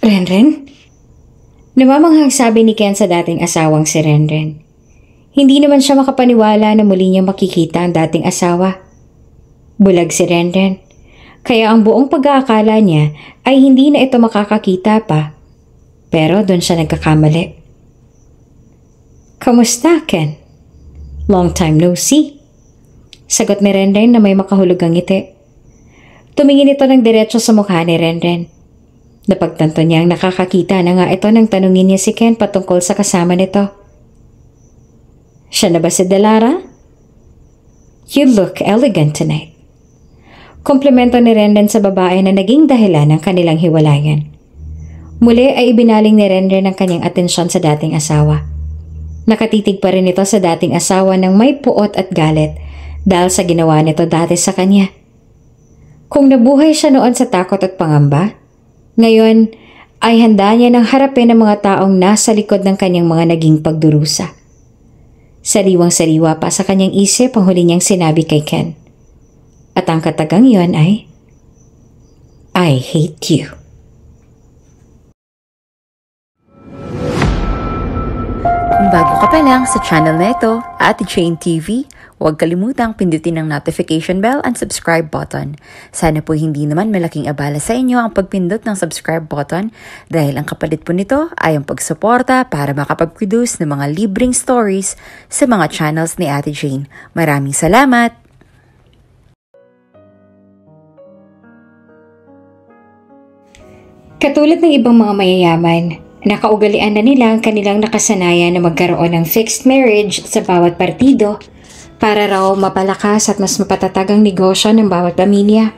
Renren? Namamanghang sabi ni Ken sa dating asawang si Renren. Hindi naman siya makapaniwala na muli niya makikita ang dating asawa. Bulag si Renren, kaya ang buong pag-aakala niya ay hindi na ito makakakita pa. Pero doon siya nagkakamali. Kamusta, Ken? Long time no see. Sagot ni Renren na may makahulugang ngiti. Tumingin ito ng diretso sa mukha ni Renren. Napagtanto niyang nakakakita na nga ito nang tanungin niya si Ken patungkol sa kasama nito. Siya na ba si Delara? You look elegant tonight. Komplemento ni Renren sa babae na naging dahilan ng kanilang hiwalayan. Muli ay ibinaling ni Renren ang kanyang atensyon sa dating asawa. Nakatitig pa rin ito sa dating asawa ng may puot at galit dahil sa ginawa nito dati sa kanya. Kung nabuhay siya noon sa takot at pangamba, ngayon ay handa niya nang harapin ang mga taong nasa likod ng kanyang mga naging pagdurusa. Sariwang-sariwa pa sa kanyang isip ang huli niyang sinabi kay Ken. At ang katagang iyon ay, I hate you. Kung bago ka pa lang sa channel na ito, Ate Jane TV, huwag kalimutang pindutin ang notification bell and subscribe button. Sana po hindi naman malaking abala sa inyo ang pagpindot ng subscribe button dahil ang kapalit po nito ay ang pagsuporta para makapag-produce ng mga libreng stories sa mga channels ni Ate Jane. Maraming salamat! Katulad ng ibang mga mayayaman, nakaugalian na nila ang kanilang nakasanayan na magkaroon ng fixed marriage sa bawat partido para raw mapalakas at mas mapatatag ang negosyo ng bawat pamilya.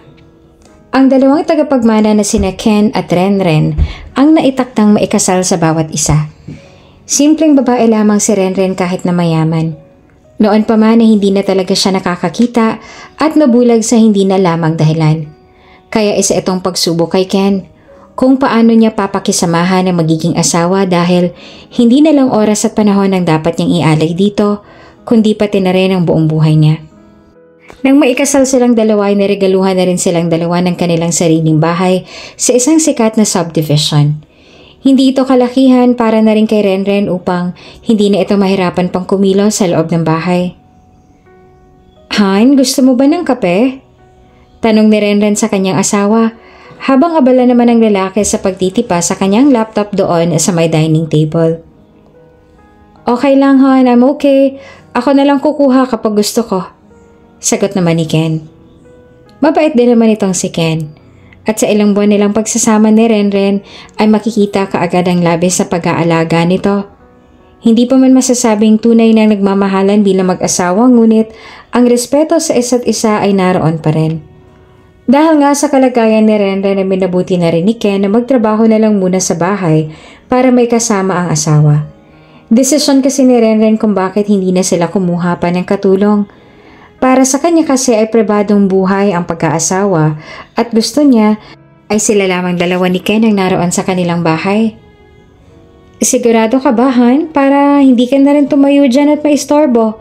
Ang dalawang tagapagmana na sina Ken at Renren ang naitakdang maikasal sa bawat isa. Simpleng babae lamang si Renren kahit na mayaman. Noon pa man na hindi na talaga siya nakakakita at nabulag sa hindi na lamang dahilan. Kaya isa itong pagsubok kay Ken kung paano niya papakisamahan ang magiging asawa dahil hindi na lang oras at panahon ang dapat niyang ialay dito, kundi pati na rin ang buong buhay niya. Nang maikasal silang dalawa ay niregaluhan na rin silang dalawa ng kanilang sariling bahay sa isang sikat na subdivision. Hindi ito kalakihan para na rin kay Renren upang hindi na ito mahirapan pang kumilos sa loob ng bahay. Han, gusto mo ba ng kape? Tanong ni Renren sa kanyang asawa. Habang abala naman ang lalaki sa pagtitipa sa kanyang laptop doon sa may dining table. Okay lang Han, I'm okay. Ako na lang kukuha kapag gusto ko. Sagot naman ni Ken. Mabait din naman itong si Ken. At sa ilang buwan nilang pagsasama ni Renren ay makikita kaagad ang labis sa pag-aalaga nito. Hindi pa man masasabing tunay na nagmamahalan bilang mag-asawa ngunit ang respeto sa isa't isa ay naroon pa rin. Dahil nga sa kalagayan ni Renren na minabuti na rin ni Ken na magtrabaho na lang muna sa bahay para may kasama ang asawa. Desisyon kasi ni Renren kung bakit hindi na sila kumuha pa ng katulong. Para sa kanya kasi ay pribadong buhay ang pagkaasawa at gusto niya ay sila lamang dalawa ni Ken ang naroon sa kanilang bahay. Sigurado ka ba Han para hindi ka na rin tumayo dyan at maistorbo?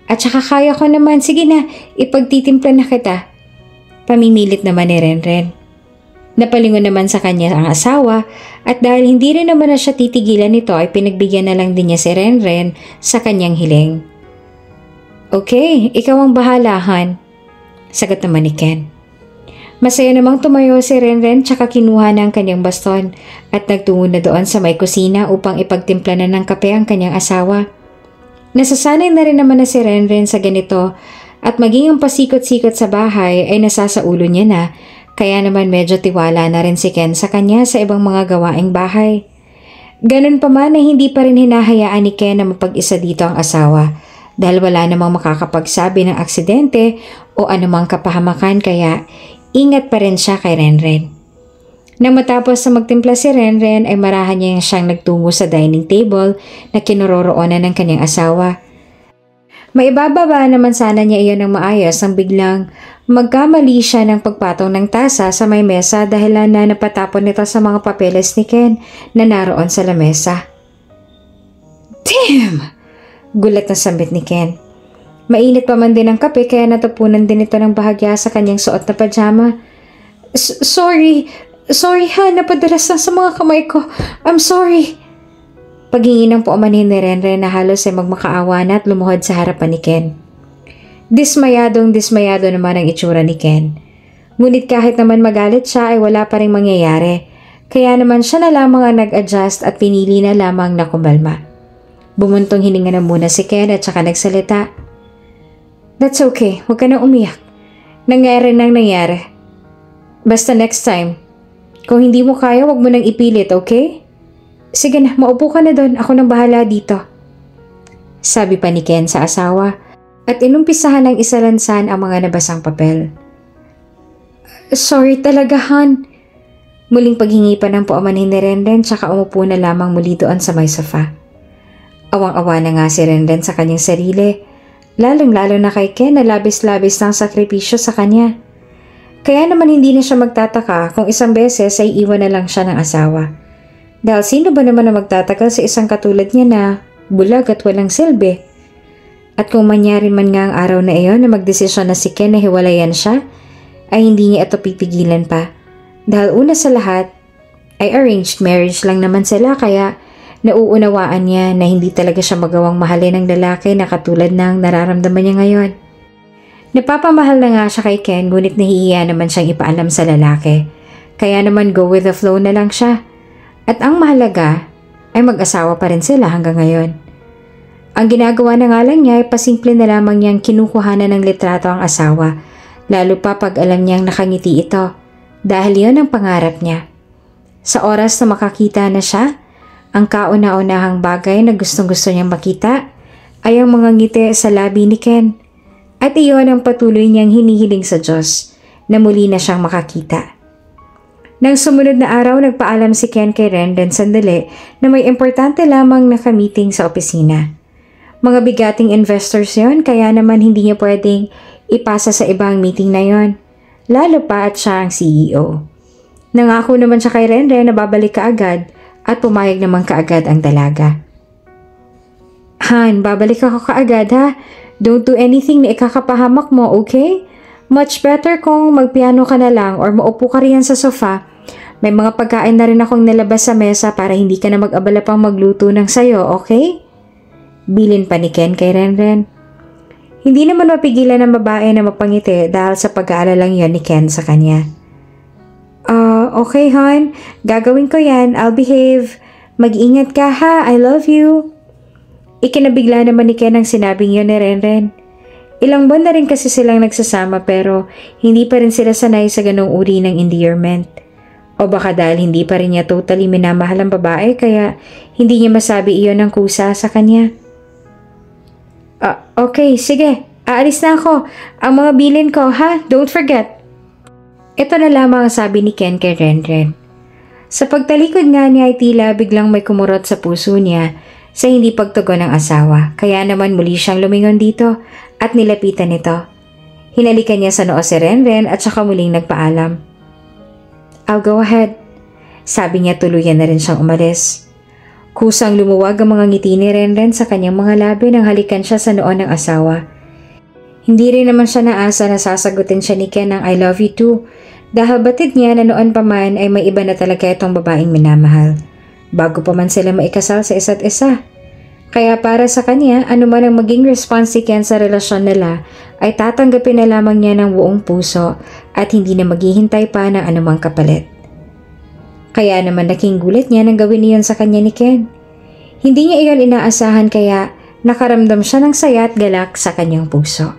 At saka kaya ko naman, sige na, ipagtitimpla na kita. Pamimilit naman ni Renren. Napalingon naman sa kanya ang asawa at dahil hindi rin naman na siya titigilan nito ay pinagbigyan na lang din niya si Renren sa kanyang hiling. Okay, ikaw ang bahala Han. Sagot naman ni Ken. Masaya namang tumayo si Renren tsaka kinuha na ang kanyang baston at nagtungo na doon sa may kusina upang ipagtimpla na ng kape ang kanyang asawa. Nasasanay na rin naman na si Renren sa ganito at maging ang pasikot-sikot sa bahay ay nasasaulo niya na, kaya naman medyo tiwala na rin si Ken sa kanya sa ibang mga gawaing bahay. Ganun pa man ay hindi pa rin hinahayaan ni Ken na mapag-isa dito ang asawa dahil wala namang makakapagsabi ng aksidente o anumang kapahamakan kaya ingat pa rin siya kay Renren. Nang matapos na magtimpla si Renren ay marahan niya siyang nagtungo sa dining table na kinuroroonan ng kanyang asawa. Maibababa naman sana niya iyon ng maayos nang biglang magkamali siya ng pagpatong ng tasa sa may mesa dahil na napatapon nito sa mga papeles ni Ken na naroon sa lamesa. Damn! Gulat na sambit ni Ken. Mainit pa man din ang kape kaya natupunan din ito ng bahagya sa kanyang suot na pajama. Sorry, Sorry ha, napadalas lang sa mga kamay ko. I'm sorry. Paghingi ng paumanhin ni Renren na halos ay magmakaawa na at lumuhod sa harapan ni Ken. Dismayado naman ang itsura ni Ken. Ngunit kahit naman magalit siya ay wala pa rin mangyayari. Kaya naman siya na lamang ang nag-adjust at pinili na lamang na kumalma. Bumuntong hininga na muna si Ken at saka nagsalita. That's okay, huwag ka na umiyak. Nangyari nang nangyari. Basta next time, kung hindi mo kaya, huwag mo nang ipilit, okay? Sige na, maupo ka na doon. Ako nang bahala dito. Sabi pa ni Ken sa asawa at inumpisahan ng isalansan ang mga nabasang papel. Sorry talaga, Han. Muling paghingi pa ng paumanhin ni Renren tsaka umupo na lamang muli doon sa may sofa. Awang-awa na nga si Renren sa kanyang sarili, lalong-lalo na kay Ken na labis-labis ng sakripisyo sa kanya. Kaya naman hindi na siya magtataka kung isang beses ay iwan na lang siya ng asawa. Dahil sino ba naman na magtatagal sa isang katulad niya na bulag at walang silbi? At kung mangyari man nga ang araw na iyon na magdesisyon na si Ken na hiwalayan siya, ay hindi niya ito pipigilan pa. Dahil una sa lahat, ay arranged marriage lang naman sila kaya nauunawaan niya na hindi talaga siya magawang mahalin ng lalaki na katulad ng nararamdaman niya ngayon. Napapamahal na nga siya kay Ken ngunit nahihiya naman siyang ipaalam sa lalaki. Kaya naman go with the flow na lang siya. At ang mahalaga ay mag-asawa pa rin sila hanggang ngayon. Ang ginagawa na nga lang niya ay pasimple na lamang niyang kinukuhanan ng litrato ang asawa, lalo pa pag alam niyang nakangiti ito, dahil yon ang pangarap niya. Sa oras na makakita na siya, ang kauna-unahang bagay na gustong-gusto niyang makita ay ang mga ngiti sa labi ni Ken. At iyon ang patuloy niyang hinihiling sa Diyos na muli na siyang makakita. Nang sumunod na araw, nagpaalam si Ken kay Renren sandali na may importante lamang na ka-meeting sa opisina. Mga bigating investors yon kaya naman hindi niya pwedeng ipasa sa ibang meeting na yon, lalo pa at siya ang CEO. Nangako naman siya kay Renren na babalik kaagad at pumayag naman kaagad ang dalaga. Han, babalik ako kaagad ha. Don't do anything na ikakapahamak mo, okay? Much better kung magpiano ka na lang or maupo ka riyan sa sofa. May mga pagkain na rin akong nilabas sa mesa para hindi ka na mag-abala pang magluto ng sayo, okay? Bilin pa ni Ken kay Renren. Hindi naman mapigilan ng babae na mapangiti dahil sa pag-aalalang yon ni Ken sa kanya. Okay hon, gagawin ko yan, I'll behave. Mag-ingat ka ha, I love you. Ikinabigla naman ni Ken ang sinabing yon ni Renren. Ilang buwan na rin kasi silang nagsasama pero hindi pa rin sila sanay sa ganong uri ng endearment. O baka dahil hindi pa rin niya totally minamahal ang babae kaya hindi niya masabi iyon ng kusa sa kanya. Okay, sige. Aalis na ako. Ang mga bilin ko, ha? Don't forget. Ito na lamang ang sabi ni Ken kay Renren. Sa pagtalikod nga niya ay tila biglang may kumurot sa puso niya sa hindi pagtugon ng asawa. Kaya naman muli siyang lumingon dito at nilapitan ito. Hinalikan niya sa noo si Renren at saka muling nagpaalam. I'll go ahead. Sabi niya tuluyan na rin siyang umalis. Kusang lumuwag ang mga ngiti ni Renren sa kanyang mga labi nang halikan siya sa noo ng asawa. Hindi rin naman siya naasa na sasagutin siya ni Ken ng I love you too dahil batid niya na noon pa man ay may iba na talaga itong babaeng minamahal bago pa man sila maikasal sa isa't isa. Kaya para sa kanya, anuman ang maging response ni Ken sa relasyon nila ay tatanggapin na lamang niya ng buong puso at hindi na maghihintay pa ng anumang kapalit. Kaya naman naking gulat niya nang gawin niyon sa kanya ni Ken. Hindi niya iyon inaasahan kaya nakaramdam siya ng saya at galak sa kanyang puso.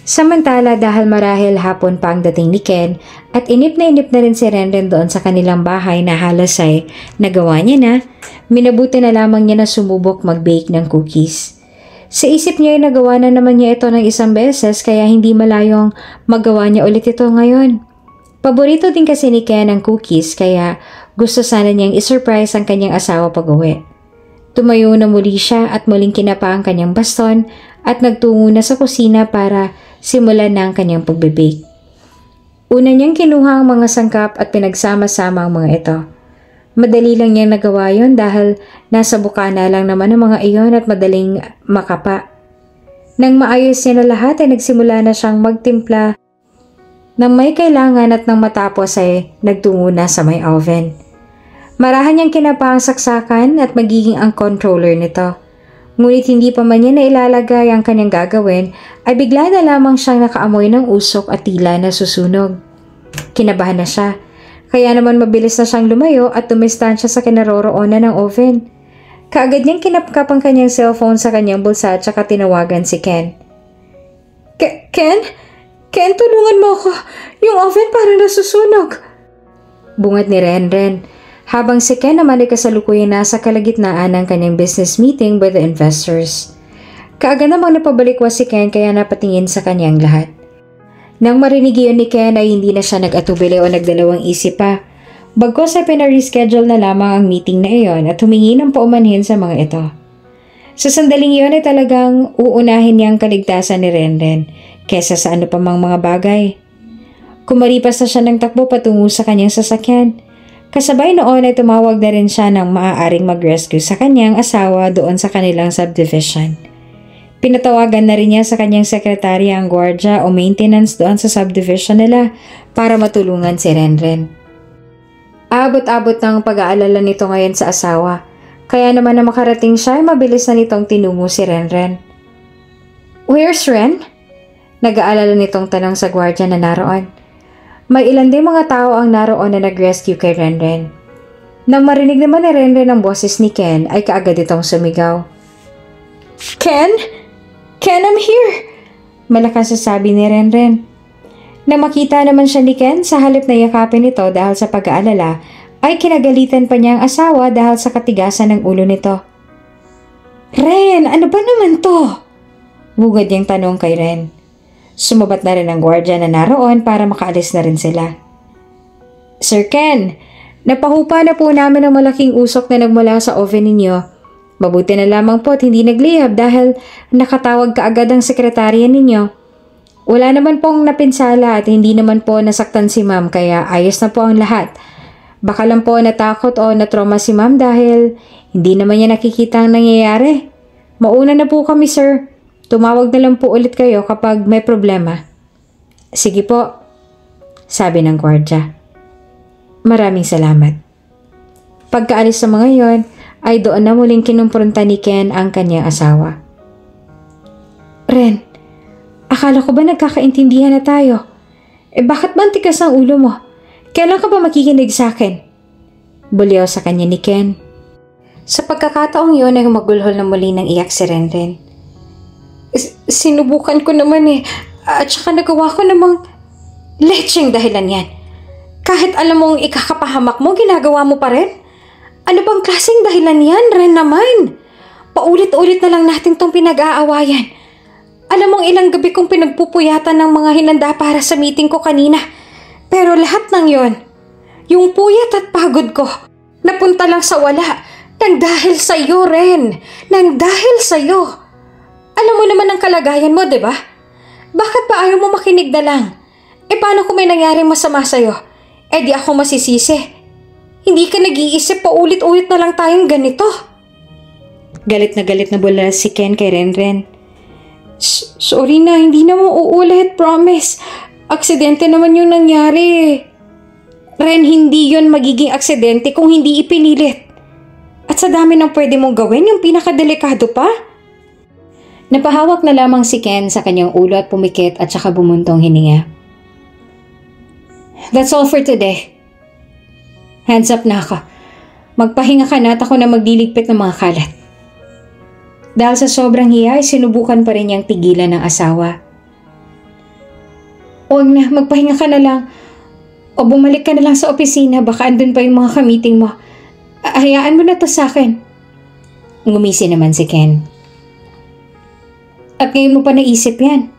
Samantala dahil marahil hapon pa ang dating ni Ken at inip na rin si Renren doon sa kanilang bahay na halos ay nagawa niya na, minabuti na lamang niya na sumubok mag-bake ng cookies. Sa isip niya ay nagawa na naman niya ito ng isang beses kaya hindi malayong magawa niya ulit ito ngayon. Paborito din kasi ni Ken ang cookies kaya gusto sana niyang isurprise ang kanyang asawa pag-uwi. Tumayo na muli siya at muling kinapa ang kanyang baston at nagtungo na sa kusina para simulan na ang kanyang pagbe-bake. Una niyang kinuha ang mga sangkap at pinagsama-sama ang mga ito. Madali lang niyang nagawa yon dahil nasa bukana lang naman ang mga iyon at madaling makapa. Nang maayos niya na lahat ay nagsimula na siyang magtimpla Nang may kailangan at nang matapos ay nagtungo na sa may oven. Marahan niyang kinapa ang saksakan at magiging ang controller nito. Ngunit hindi pa man niya nailalagay ang kanyang gagawin ay bigla na lamang siyang nakaamoy ng usok at tila na susunog. Kinabahan na siya, kaya naman mabilis na siyang lumayo at tumistansya sa kinaroroonan ng oven. Kaagad niyang kinapkap ang kanyang cellphone sa kanyang bulsa at saka tinawagan si Ken. Ken? Ken, tulungan mo ako. Yung oven parang nasusunog. Bungad ni Renren, habang si Ken naman ay kasalukuyang nasa kalagitnaan ng kanyang business meeting with the investors. Kaagad namang napabalikwas si Ken kaya napatingin sa kanyang lahat. Nang marinig iyon ni Ken ay hindi na siya nag-atubili o nagdalawang isip pa. Bagkus ay pina-reschedule na lamang ang meeting na iyon at humingi ng paumanhin sa mga ito. Sa sandaling iyon ay talagang uunahin niya ang kaligtasan ni Renren kesa sa ano pa mang mga bagay. Kumaripas na siya ng takbo patungo sa kanyang sasakyan. Kasabay noon ay tumawag na rin siya ng maaaring mag-rescue sa kanyang asawa doon sa kanilang subdivision. Pinatawagan na rin niya sa kanyang sekretarya ang gwardya o maintenance doon sa subdivision nila para matulungan si Renren. Abot-abot ng pag-aalala nito ngayon sa asawa. Kaya naman na makarating siya ay mabilis na nitong tinungo si Renren. Where's Ren? Nag-aalala nitong tanong sa gwardya na naroon. May ilan din mga tao ang naroon na nag-rescue kay Renren. Nang marinig naman ni Renren ang boses ni Ken ay kaagad itong sumigaw. Ken? Ken, I'm here! Malakas sabi ni Renren. Nang makita naman siya ni Ken sa halip na yakapin nito dahil sa pag-aalala, ay kinagalitan pa niya ang asawa dahil sa katigasan ng ulo nito. Ren, ano ba naman to? Bugad niyang tanong kay Ren. Sumabat na rin ang gwardya na naroon para makaalis na rin sila. Sir Ken, napahupa na po namin ang malaking usok na nagmula sa oven ninyo. Mabuti na lamang po at hindi naglihab dahil nakatawag kaagad ang sekretarya ninyo. Wala naman pong napinsala at hindi naman po nasaktan si ma'am kaya ayos na po ang lahat. Baka lang po natakot o natrauma si ma'am dahil hindi naman niya nakikita ang nangyayari. Mauna na po kami, sir. Tumawag na lang po ulit kayo kapag may problema. Sige po, sabi ng gwardya. Maraming salamat. Pagkaalis sa mga yon, ay doon na muling kinumpronta ni Ken ang kanyang asawa. Ren, akala ko ba nagkakaintindihan na tayo? Bakit ba ang tigas ang ulo mo? Kailan ka ba makikinig sa akin? Buliyaw sa kanya ni Ken. Sa pagkakataong yun ay magulhol na muli ng iyak si Renren. Sinubukan ko naman at saka nagawa ko namang lecheng dahilan yan. Kahit alam mong ikakapahamak mo, ginagawa mo pa rin? Ano bang klaseng dahilan yan, Ren naman? Paulit-ulit na lang natin tong pinag-aawayan. Alam mong ilang gabi kong pinagpupuyatan ng mga hinanda para sa meeting ko kanina. Pero lahat ng yon, yung puyat at pagod ko, napunta lang sa wala. Nang dahil sa'yo, Ren. Nang dahil sa'yo. Alam mo naman ang kalagayan mo, di ba? Bakit pa ayaw mo makinig na lang? Paano kung may nangyaring masama sa'yo? Di ako masisisi. Hindi ka nag-iisip pa ulit-ulit na lang tayong ganito. Galit na bula si Ken kay Renren. Sorry na, hindi na mo uulit, promise. Aksidente naman yung nangyari. Ren, hindi yon magiging aksidente kung hindi ipinilit. At sa dami ng pwede mong gawin, yung pinakadelikado pa. Napahawak na lamang si Ken sa kanyang ulo at pumikit at saka bumuntong hininga. That's all for today. Hands up na ako. Magpahinga ka na at ako na magliligpit ng mga kalat. Dahil sa sobrang hiya ay sinubukan pa rin niyang tigilan ng asawa. Huwag na, magpahinga ka na lang. O bumalik ka na lang sa opisina, baka andun pa yung mga ka-meeting mo. Hayaan mo na to sa akin. Ngumisi naman si Ken. At ngayon mo pa naisip yan.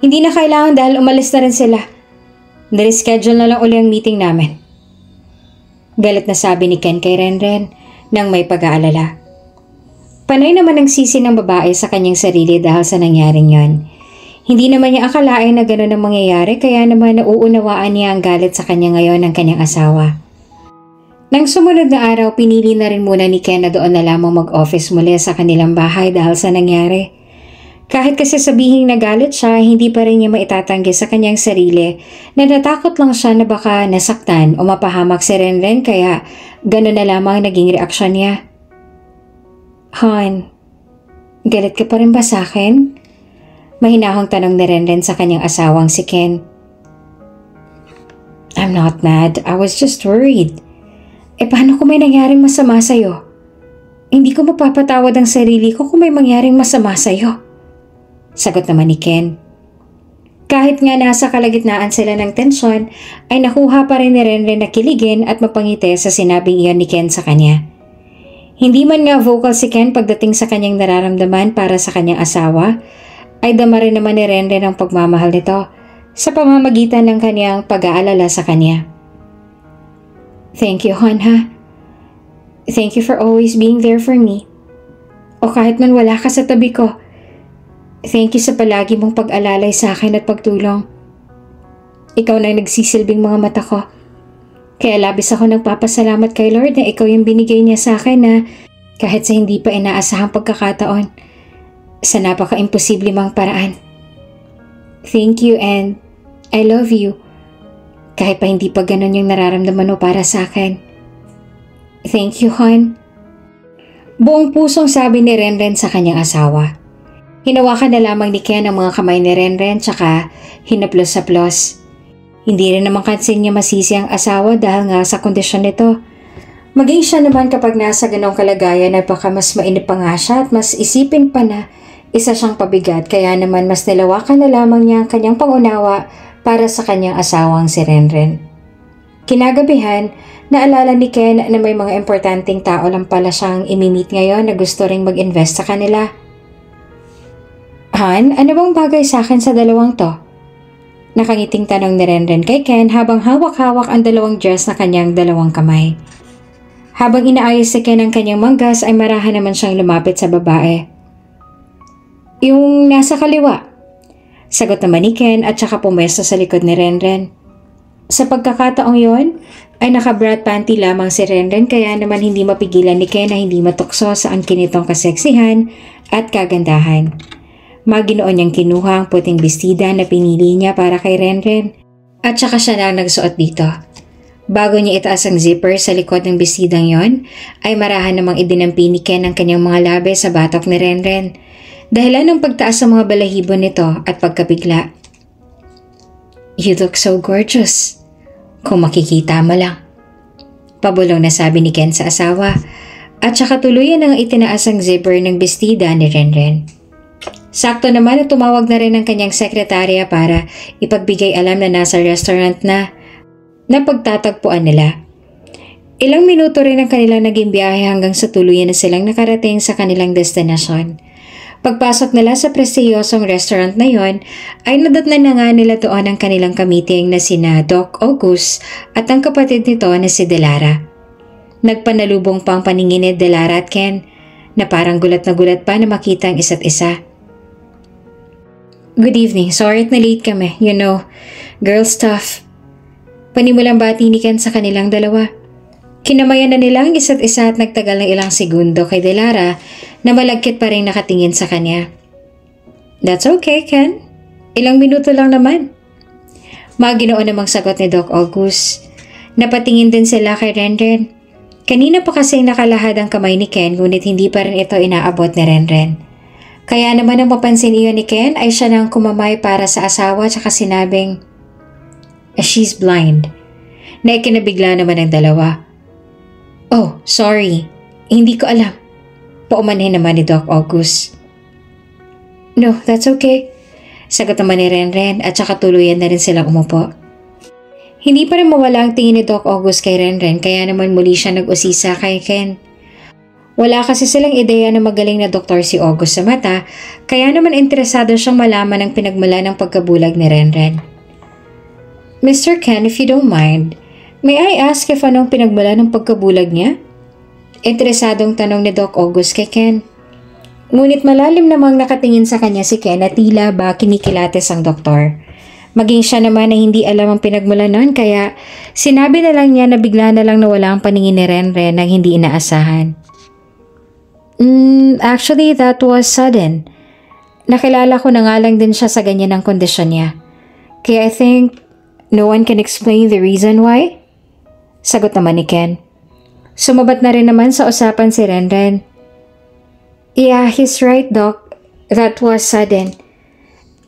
Hindi na kailangan dahil umalis na rin sila. Nireschedule na lang uli ang meeting namin. Galit na sabi ni Ken kay Renren nang may pag-aalala. Panay naman ang sisi ng babae sa kanyang sarili dahil sa nangyaring yon. Hindi naman niya akalain na gano'n ang mangyayari kaya naman nauunawaan niya ang galit sa kanya ngayon ng kanyang asawa. Nang sumunod na araw, pinili na rin muna ni Ken na doon na lamang mag-office muli sa kanilang bahay dahil sa nangyari. Kahit kasi sabihing nagalit siya, hindi pa rin niya maitatanggi sa kanyang sarili na natakot lang siya na baka nasaktan o mapahamak si Renren kaya gano'n na lamang naging reaksyon niya. Han, galit ka pa rin ba sa akin? Mahinahong tanong ni Renren sa kanyang asawang si Ken. I'm not mad, I was just worried. Paano kung may nangyaring masama sa'yo? Hindi ko mapapatawad ang sarili ko kung may mangyaring masama sa'yo. Sagot naman ni Ken. Kahit nga nasa kalagitnaan sila ng tensyon, ay nakuha pa rin ni Renren na kiligin at mapangiti sa sinabing iyon ni Ken sa kanya. Hindi man nga vocal si Ken pagdating sa kanyang nararamdaman para sa kanyang asawa, ay dama rin naman ni Renren ang pagmamahal nito sa pamamagitan ng kanyang pag-aalala sa kanya. Thank you, Han, ha? Thank you for always being there for me. O kahit man wala ka sa tabi ko, thank you sa palagi mong pag-alalay sa akin at pagtulong. Ikaw na nagsisilbing mga mata ko. Kaya labis ako nagpapasalamat kay Lord na ikaw yung binigay niya sa akin na kahit sa hindi pa inaasahang pagkakataon, sa napaka-imposible mang paraan. Thank you and I love you. Kahit pa hindi pa ganun yung nararamdaman mo para sa akin. Thank you, Han. Buong pusong sabi ni Renren sa kanyang asawa. Hinawakan na lamang ni Ken ang mga kamay ni Renren tsaka hinaplos-saplos. Hindi rin naman kansin niya masisi ang asawa dahil nga sa kondisyon nito. Maging siya naman kapag nasa ganong kalagayan ay baka mas mainip pa nga siya at mas isipin pa na isa siyang pabigat kaya naman mas nilawakan na lamang niya ang kanyang pangunawa para sa kanyang asawang si Renren. Kinagabihan, naalala ni Ken na may mga importanteng tao lang pala siyang imimit ngayon na gusto ring mag-invest sa kanila. Han, ano bang bagay sa akin sa dalawang to? Nakangiting tanong ni Renren kay Ken habang hawak-hawak ang dalawang dress na kanyang dalawang kamay. Habang inaayos si Ken ang kanyang manggas ay marahan naman siyang lumapit sa babae. Yung nasa kaliwa. Sagot naman ni Ken at saka pumwesto sa likod ni Renren. Sa pagkakataong yon ay naka-bra panty lamang si Renren kaya naman hindi mapigilan ni Ken na hindi matukso sa angkin nitong kaseksihan at kagandahan. Maginoon niyang kinuha ang puting bestida na pinili niya para kay Renren at saka siya lang nagsuot dito. Bago niya itaas ang zipper sa likod ng bestidang yon, ay marahan namang idinampi ni Ken ang kanyang mga labi sa batok ni Renren. Dahilan ng pagtaas sa mga balahibo nito at pagkabigla. You look so gorgeous. Kung makikita mo lang. Pabulong na sabi ni Ken sa asawa at saka tuluyan nang itinaas ang zipper ng bestida ni Renren. Sakto naman na tumawag na rin ang kanyang sekretarya para ipagbigay alam na nasa restaurant na pagtatagpuan nila. Ilang minuto rin ang kanilang naging biyahe hanggang sa tuluyan na silang nakarating sa kanilang destinasyon. Pagpasok nila sa prestiyosong restaurant na yon, ay nadatnan na nga nila doon ang kanilang kamiting na sina Doc August at ang kapatid nito na si Delara. Nagpanalubong pang paningin ni Delara at Ken na parang gulat na gulat pa na makita ang isa't isa. Good evening. Sorry at na-late kami. You know, girl stuff. Panimulang bati ni Ken sa kanilang dalawa. Kinamayan na nila ang isa't isa at nagtagal ng ilang segundo kay Delara na malagkit pa rin nakatingin sa kanya. That's okay, Ken. Ilang minuto lang naman. Maginoon namang sagot ni Doc August. Napatingin din sila kay Renren. Kanina pa kasing nakalahad ang kamay ni Ken ngunit hindi pa rin ito inaabot ni Renren. Kaya naman ang mapansin iyon ni Ken ay siya nang kumamay para sa asawa at sinabing, she's blind. Na ikinabigla naman ang dalawa. Oh, sorry. Hindi ko alam. Paumanhin naman ni Doc August. No, that's okay. Sagot naman ni Renren at saka tuluyan na rin silang umupo. Hindi pa rin mawala ang tingin ni Doc August kay Renren kaya naman muli siya nag-usisa kay Ken. Wala kasi silang ideya na magaling na doktor si August sa mata, kaya naman interesado siyang malaman ang pinagmula ng pagkabulag ni Renren. Mr. Ken, if you don't mind, may I ask if anong pinagmula ng pagkabulag niya? Interesadong tanong ni Doc August kay Ken. Ngunit malalim namang nakatingin sa kanya si Ken at tila ba kinikilates ang doktor. Maging siya naman na hindi alam ang pinagmula nun kaya sinabi na lang niya na bigla na lang nawala ang paningin ni Renren nang hindi inaasahan. Actually, that was sudden. Nakilala ko na nga lang din siya sa ganyan ang kondisyon niya. Kaya I think no one can explain the reason why? Sagot naman ni Ken. Sumabat na rin naman sa usapan si Renren. Yeah, he's right, Doc. That was sudden.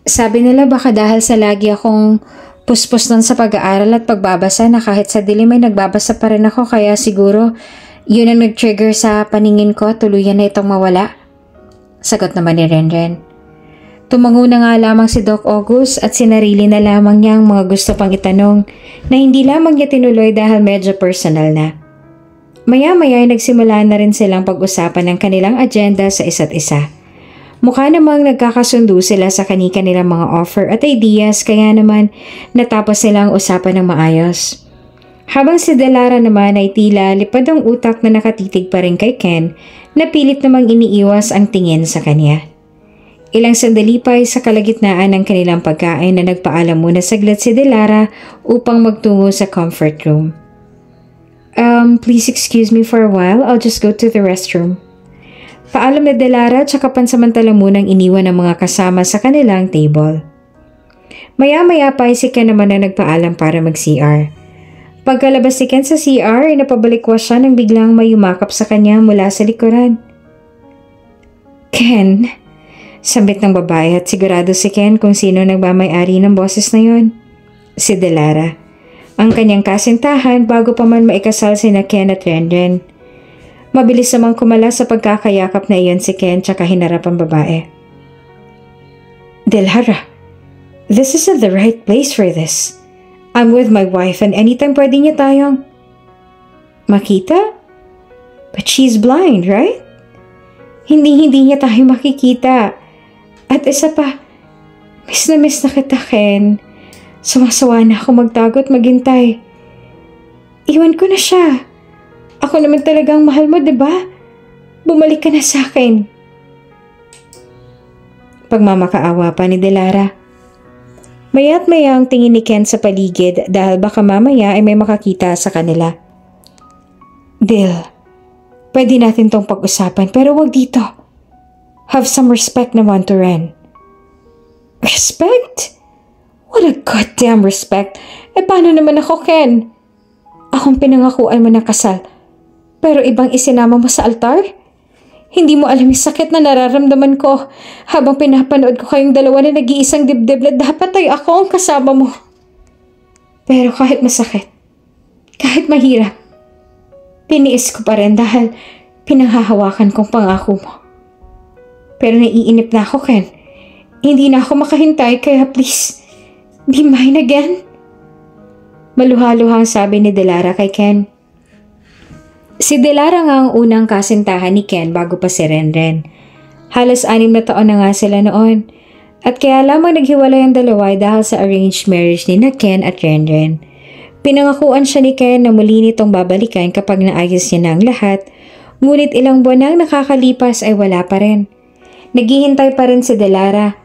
Sabi nila baka dahil sa lagi akong puspos nun sa pag-aaral at pagbabasa na kahit sa dilim ay nagbabasa pa rin ako kaya siguro yun ang nag-trigger sa paningin ko at tuluyan na itong mawala. Sagot naman ni Renren. Tumango na nga lamang si Doc August at sinarili na lamang niya ang mga gusto pang itanong na hindi lamang niya tinuloy dahil medyo personal na. Maya-maya ay nagsimula na rin silang pag-usapan ng kanilang agenda sa isa't isa. Mukha namang nagkakasundo sila sa kanilang mga offer at ideas kaya naman natapos silang usapan ng maayos. Habang si Delara naman ay tila lipad ang utak na nakatitig pa rin kay Ken na pilit namang iniiwas ang tingin sa kanya. Ilang sandali pa ay sa kalagitnaan ng kanilang pagkain na nagpaalam muna saglit si Delara upang magtungo sa comfort room. Please excuse me for a while. I'll just go to the restroom. Paalam na Delara tsaka pansamantala munang iniwan ang mga kasama sa kanilang table. Maya-maya pa ay si Ken naman na nagpaalam para mag-CR. Pagkalabas si Ken sa CR ay napabalikwas siya nang biglang may yumakap sa kanya mula sa likuran. Ken, sambit ng babae at sigurado si Ken kung sino nagmamay-ari ng boses na yon. Si Delara. Ang kanyang kasintahan bago pa man maikasal sina Ken at Renren. Mabilis namang kumala sa pagkakayakap na iyon si Ken tsaka hinarap ang babae. Delara, this isn't the right place for this. I'm with my wife and anytime pwede niya tayong makita? But she's blind, right? Hindi niya tayo makikita. At isa pa, miss na kita, Ken. Sumasawa na ako magtago at maghintay. Iwan ko na siya. Ako naman talagang mahal mo, diba? Bumalik ka na sa akin. Pagmamakaawa pa ni Delara. Maya't maya ang tingin ni Ken sa paligid dahil baka mamaya ay may makakita sa kanila. Dil, pwede natin tong pag-usapan pero wag dito. Have some respect naman to Ren. Respect? What a goddamn respect. Paano naman ako, Ken? Akong pinangakuan mo ng kasal. Pero ibang isinama mo sa altar? Hindi mo alam yung sakit na nararamdaman ko habang pinapanood ko kayong dalawa na nag-iisang dibdib na dapat ay ako ang kasama mo. Pero kahit masakit, kahit mahirap, tiniis ko pa rin dahil pinanghahawakan kong pangako mo. Pero naiinip na ako, Ken. Hindi na ako makahintay kaya please, be mine again. Maluha-luhang sabi ni Delara kay Ken. Si Delara nga ang unang kasintahan ni Ken bago pa si Renren. Halos 6 na taon na nga sila noon. At kaya lamang naghiwalay ang dalawa dahil sa arranged marriage ni na Ken at Renren. Pinangakuan siya ni Ken na muli nitong babalikan kapag naayos niya na ang lahat, ngunit ilang buwan nang nakakalipas ay wala pa rin. Naghihintay pa rin si Delara.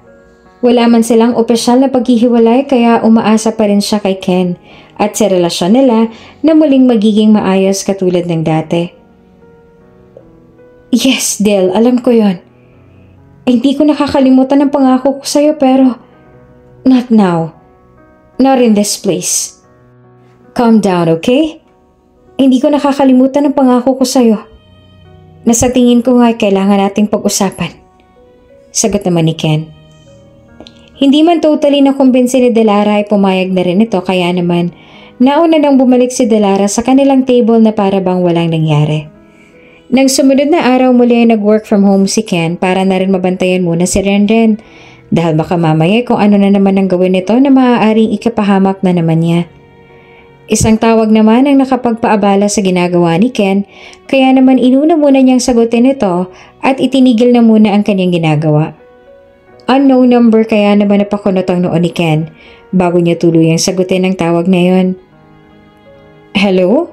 Wala man silang opisyal na paghihiwalay kaya umaasa pa rin siya kay Ken at sa relasyon nila na muling magiging maayos katulad ng dati. Yes, Del, alam ko yon. Hindi ko nakakalimutan ang pangako ko sa'yo pero not now. Not in this place. Calm down, okay? Hindi ko nakakalimutan ang pangako ko sa'yo. Nasa tingin ko nga kailangan nating pag-usapan. Sagot naman ni Ken. Hindi man totally nakumbinsi ni Delara ay pumayag na rin ito kaya naman nauna nang bumalik si Delara sa kanilang table na para bang walang nangyari. Nang sumunod na araw muli ay nag-work from home si Ken para na rin mabantayan muna si Renren dahil baka mamaya kung ano na naman ang gawin nito na maaaring ikapahamak na naman niya. Isang tawag naman ang nakapagpaabala sa ginagawa ni Ken kaya naman inuna muna niyang sagutin ito at itinigil na muna ang kanyang ginagawa. Unknown number kaya naman napakunot ang noon ni Ken bago niya tuluyang sagutin ang tawag na yon. Hello?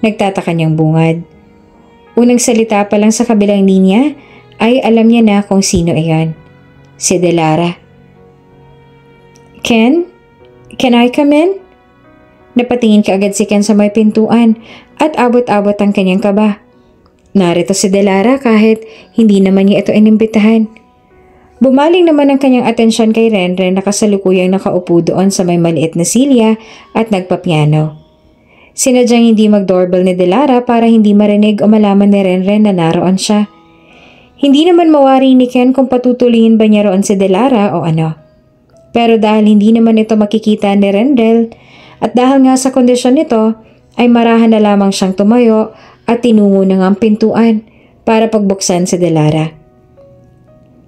Nagtataka niyang bungad. Unang salita pa lang sa kabilang linya ay alam niya na kung sino iyon. Si Delara. Ken? Can I come in? Napatingin kaagad si Ken sa may pintuan at abot-abot ang kanyang kaba. Narito si Delara kahit hindi naman niya ito inimbitahan. Bumaling naman ang kanyang atensyon kay Renren na kasalukuyang nakaupo doon sa may maliit na silya at nagpapiano. Sinadyang hindi mag-doorbell ni Delara para hindi marinig o malaman ni Renren na naroon siya. Hindi naman mawari ni Ken kung patutuloyin ba niya roon si Delara o ano. Pero dahil hindi naman ito makikita ni Renren at dahil nga sa kondisyon nito ay marahan na lamang siyang tumayo at tinungo na ang pintuan para pagbuksan si Delara.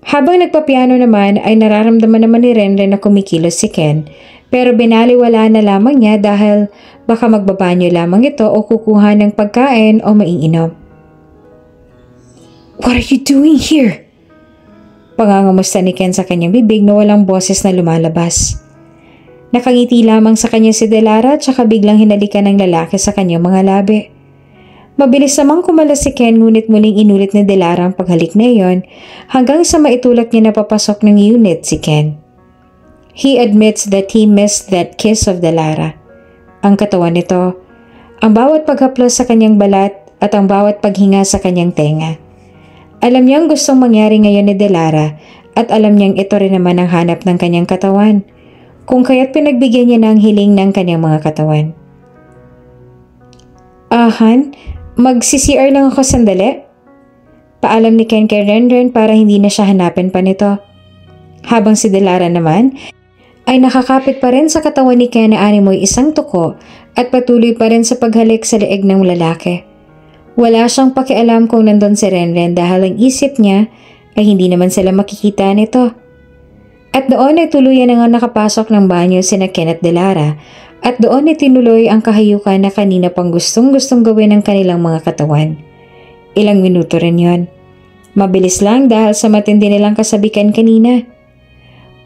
Habang nagpapiano naman ay nararamdaman naman ni Renren na kumikilos si Ken pero binaliwala na lamang niya dahil baka magbabanyo lamang ito o kukuha ng pagkain o maiinom. "What are you doing here?" Pangangamusta ni Ken sa kanyang bibig na walang boses na lumalabas. Nakangiti lamang sa kanya si Delara at saka biglang hinalikan ng lalaki sa kanyang mga labi. Mabilis namang kumalas si Ken ngunit muling inulit ni Delara ang paghalik na iyon hanggang sa maitulak niya na papasok ng unit si Ken. He admits that he missed that kiss of Delara. Ang katawan nito, ang bawat paghaplos sa kanyang balat at ang bawat paghinga sa kanyang tenga. Alam niyang gustong mangyari ngayon ni Delara at alam niyang ito rin naman ang hanap ng kanyang katawan, kung kaya't pinagbigyan niya ng hiling ng kanyang mga katawan. Han, mag-CCR lang ako sandali. Paalam ni Ken kay Renren para hindi na siya hanapin pa nito. Habang si Delara naman ay nakakapit pa rin sa katawan ni Ken na animoy isang tuko at patuloy pa rin sa paghalik sa leeg ng lalaki. Wala siyang pakialam kung nandun si Renren dahil ang isip niya ay hindi naman sila makikita nito. At doon ay tuluyan na nga nakapasok ng banyo sina Ken at Delara at doon ay tinuloy ang kahayukan na kanina pang gustong-gustong gawin ng kanilang mga katawan. Ilang minuto rin yon. Mabilis lang dahil sa matindi nilang kasabikan kanina.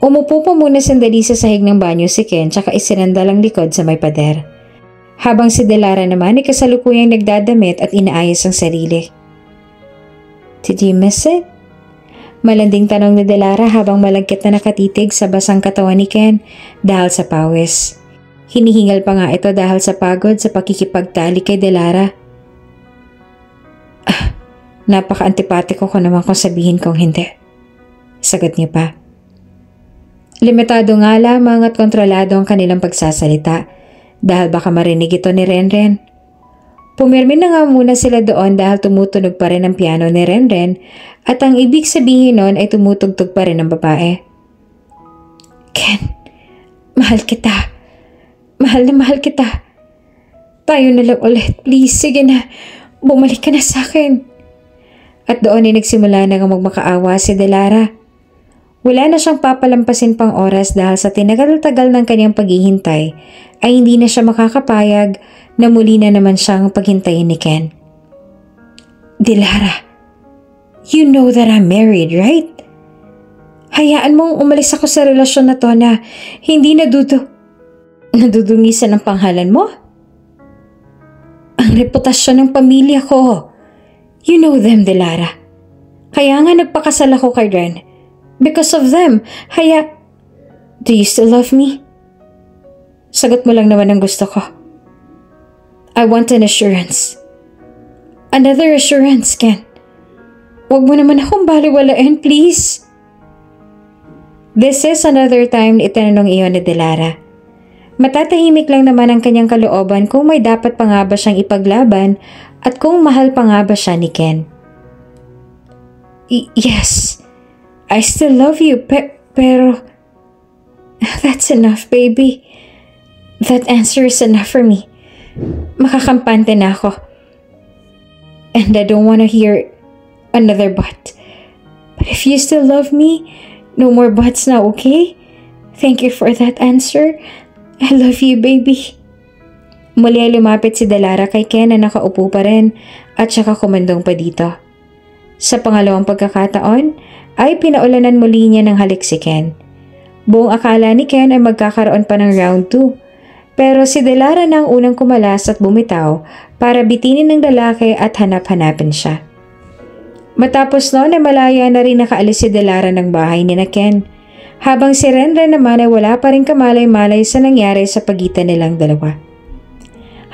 Umupo pa muna sandali sa sahig ng banyo si Ken tsaka isinandal ang likod sa may pader. Habang si Delara naman ay kasalukuyang nagdadamit at inaayos ang sarili. "Did you miss it?" Malanding tanong ni Delara habang malagkit na nakatitig sa basang katawan ni Ken dahil sa pawis. Hinihingal pa nga ito dahil sa pagod sa pakikipagtali kay Delara. Napaka-antipatiko ko naman kung sabihin kong hindi. Sagot niya pa. Limitado nga lamang at kontrolado ang kanilang pagsasalita dahil baka marinig ito ni Renren. Pumirmi na nga muna sila doon dahil tumutunog pa rin ang piano ni Renren at ang ibig sabihin nun ay tumutugtog pa rin ang babae. "Ken, mahal kita. Mahal na mahal kita. Tayo na lang ulit. Please, sige na. Bumalik ka na sa akin." At doon ay nagsimula na nga magmakaawa si Delara. Wala na siyang papalampasin pang oras dahil sa tinagal-tagal ng kanyang paghihintay ay hindi na siya makakapayag na muli na naman siyang paghintayin ni Ken. "Delara, you know that I'm married, right? Hayaan mong umalis ako sa relasyon na to na hindi nadudungisan ang pangalan mo? Ang reputasyon ng pamilya ko. You know them, Delara. Kaya nga nagpakasal ako kay Ren. Because of them. Do you still love me?" Sagot mo lang naman ang gusto ko. I want an assurance. Another assurance, Ken. Huwag mo naman akong baliwalain, please. This is another time na itanong iyon ni Delara. Matatahimik lang naman ang kanyang kalooban kung may dapat pa nga ba siyang ipaglaban at kung mahal pa nga ba siya ni Ken. Yes, I still love you, pero that's enough, baby. That answer is enough for me. Makakampante na ako. And I don't want to hear another but. But if you still love me, no more buts na, okay? Thank you for that answer. I love you, baby. Muli ay lumapit si Delara kay Ken na nakaupo pa rin at saka kumandong pa dito. Sa pangalawang pagkakataon ay pinaulanan muli niya ng halik si Ken. Buong akala ni Ken ay magkakaroon pa ng round 2. Pero si Delara na ang unang kumalas at bumitaw para bitinin ng lalaki at hanap-hanapin siya. Matapos noon ay malaya na rin nakaalis si Delara ng bahay ni na Ken. Habang si Renren naman ay wala pa rin kamalay-malay sa nangyari sa pagitan nilang dalawa.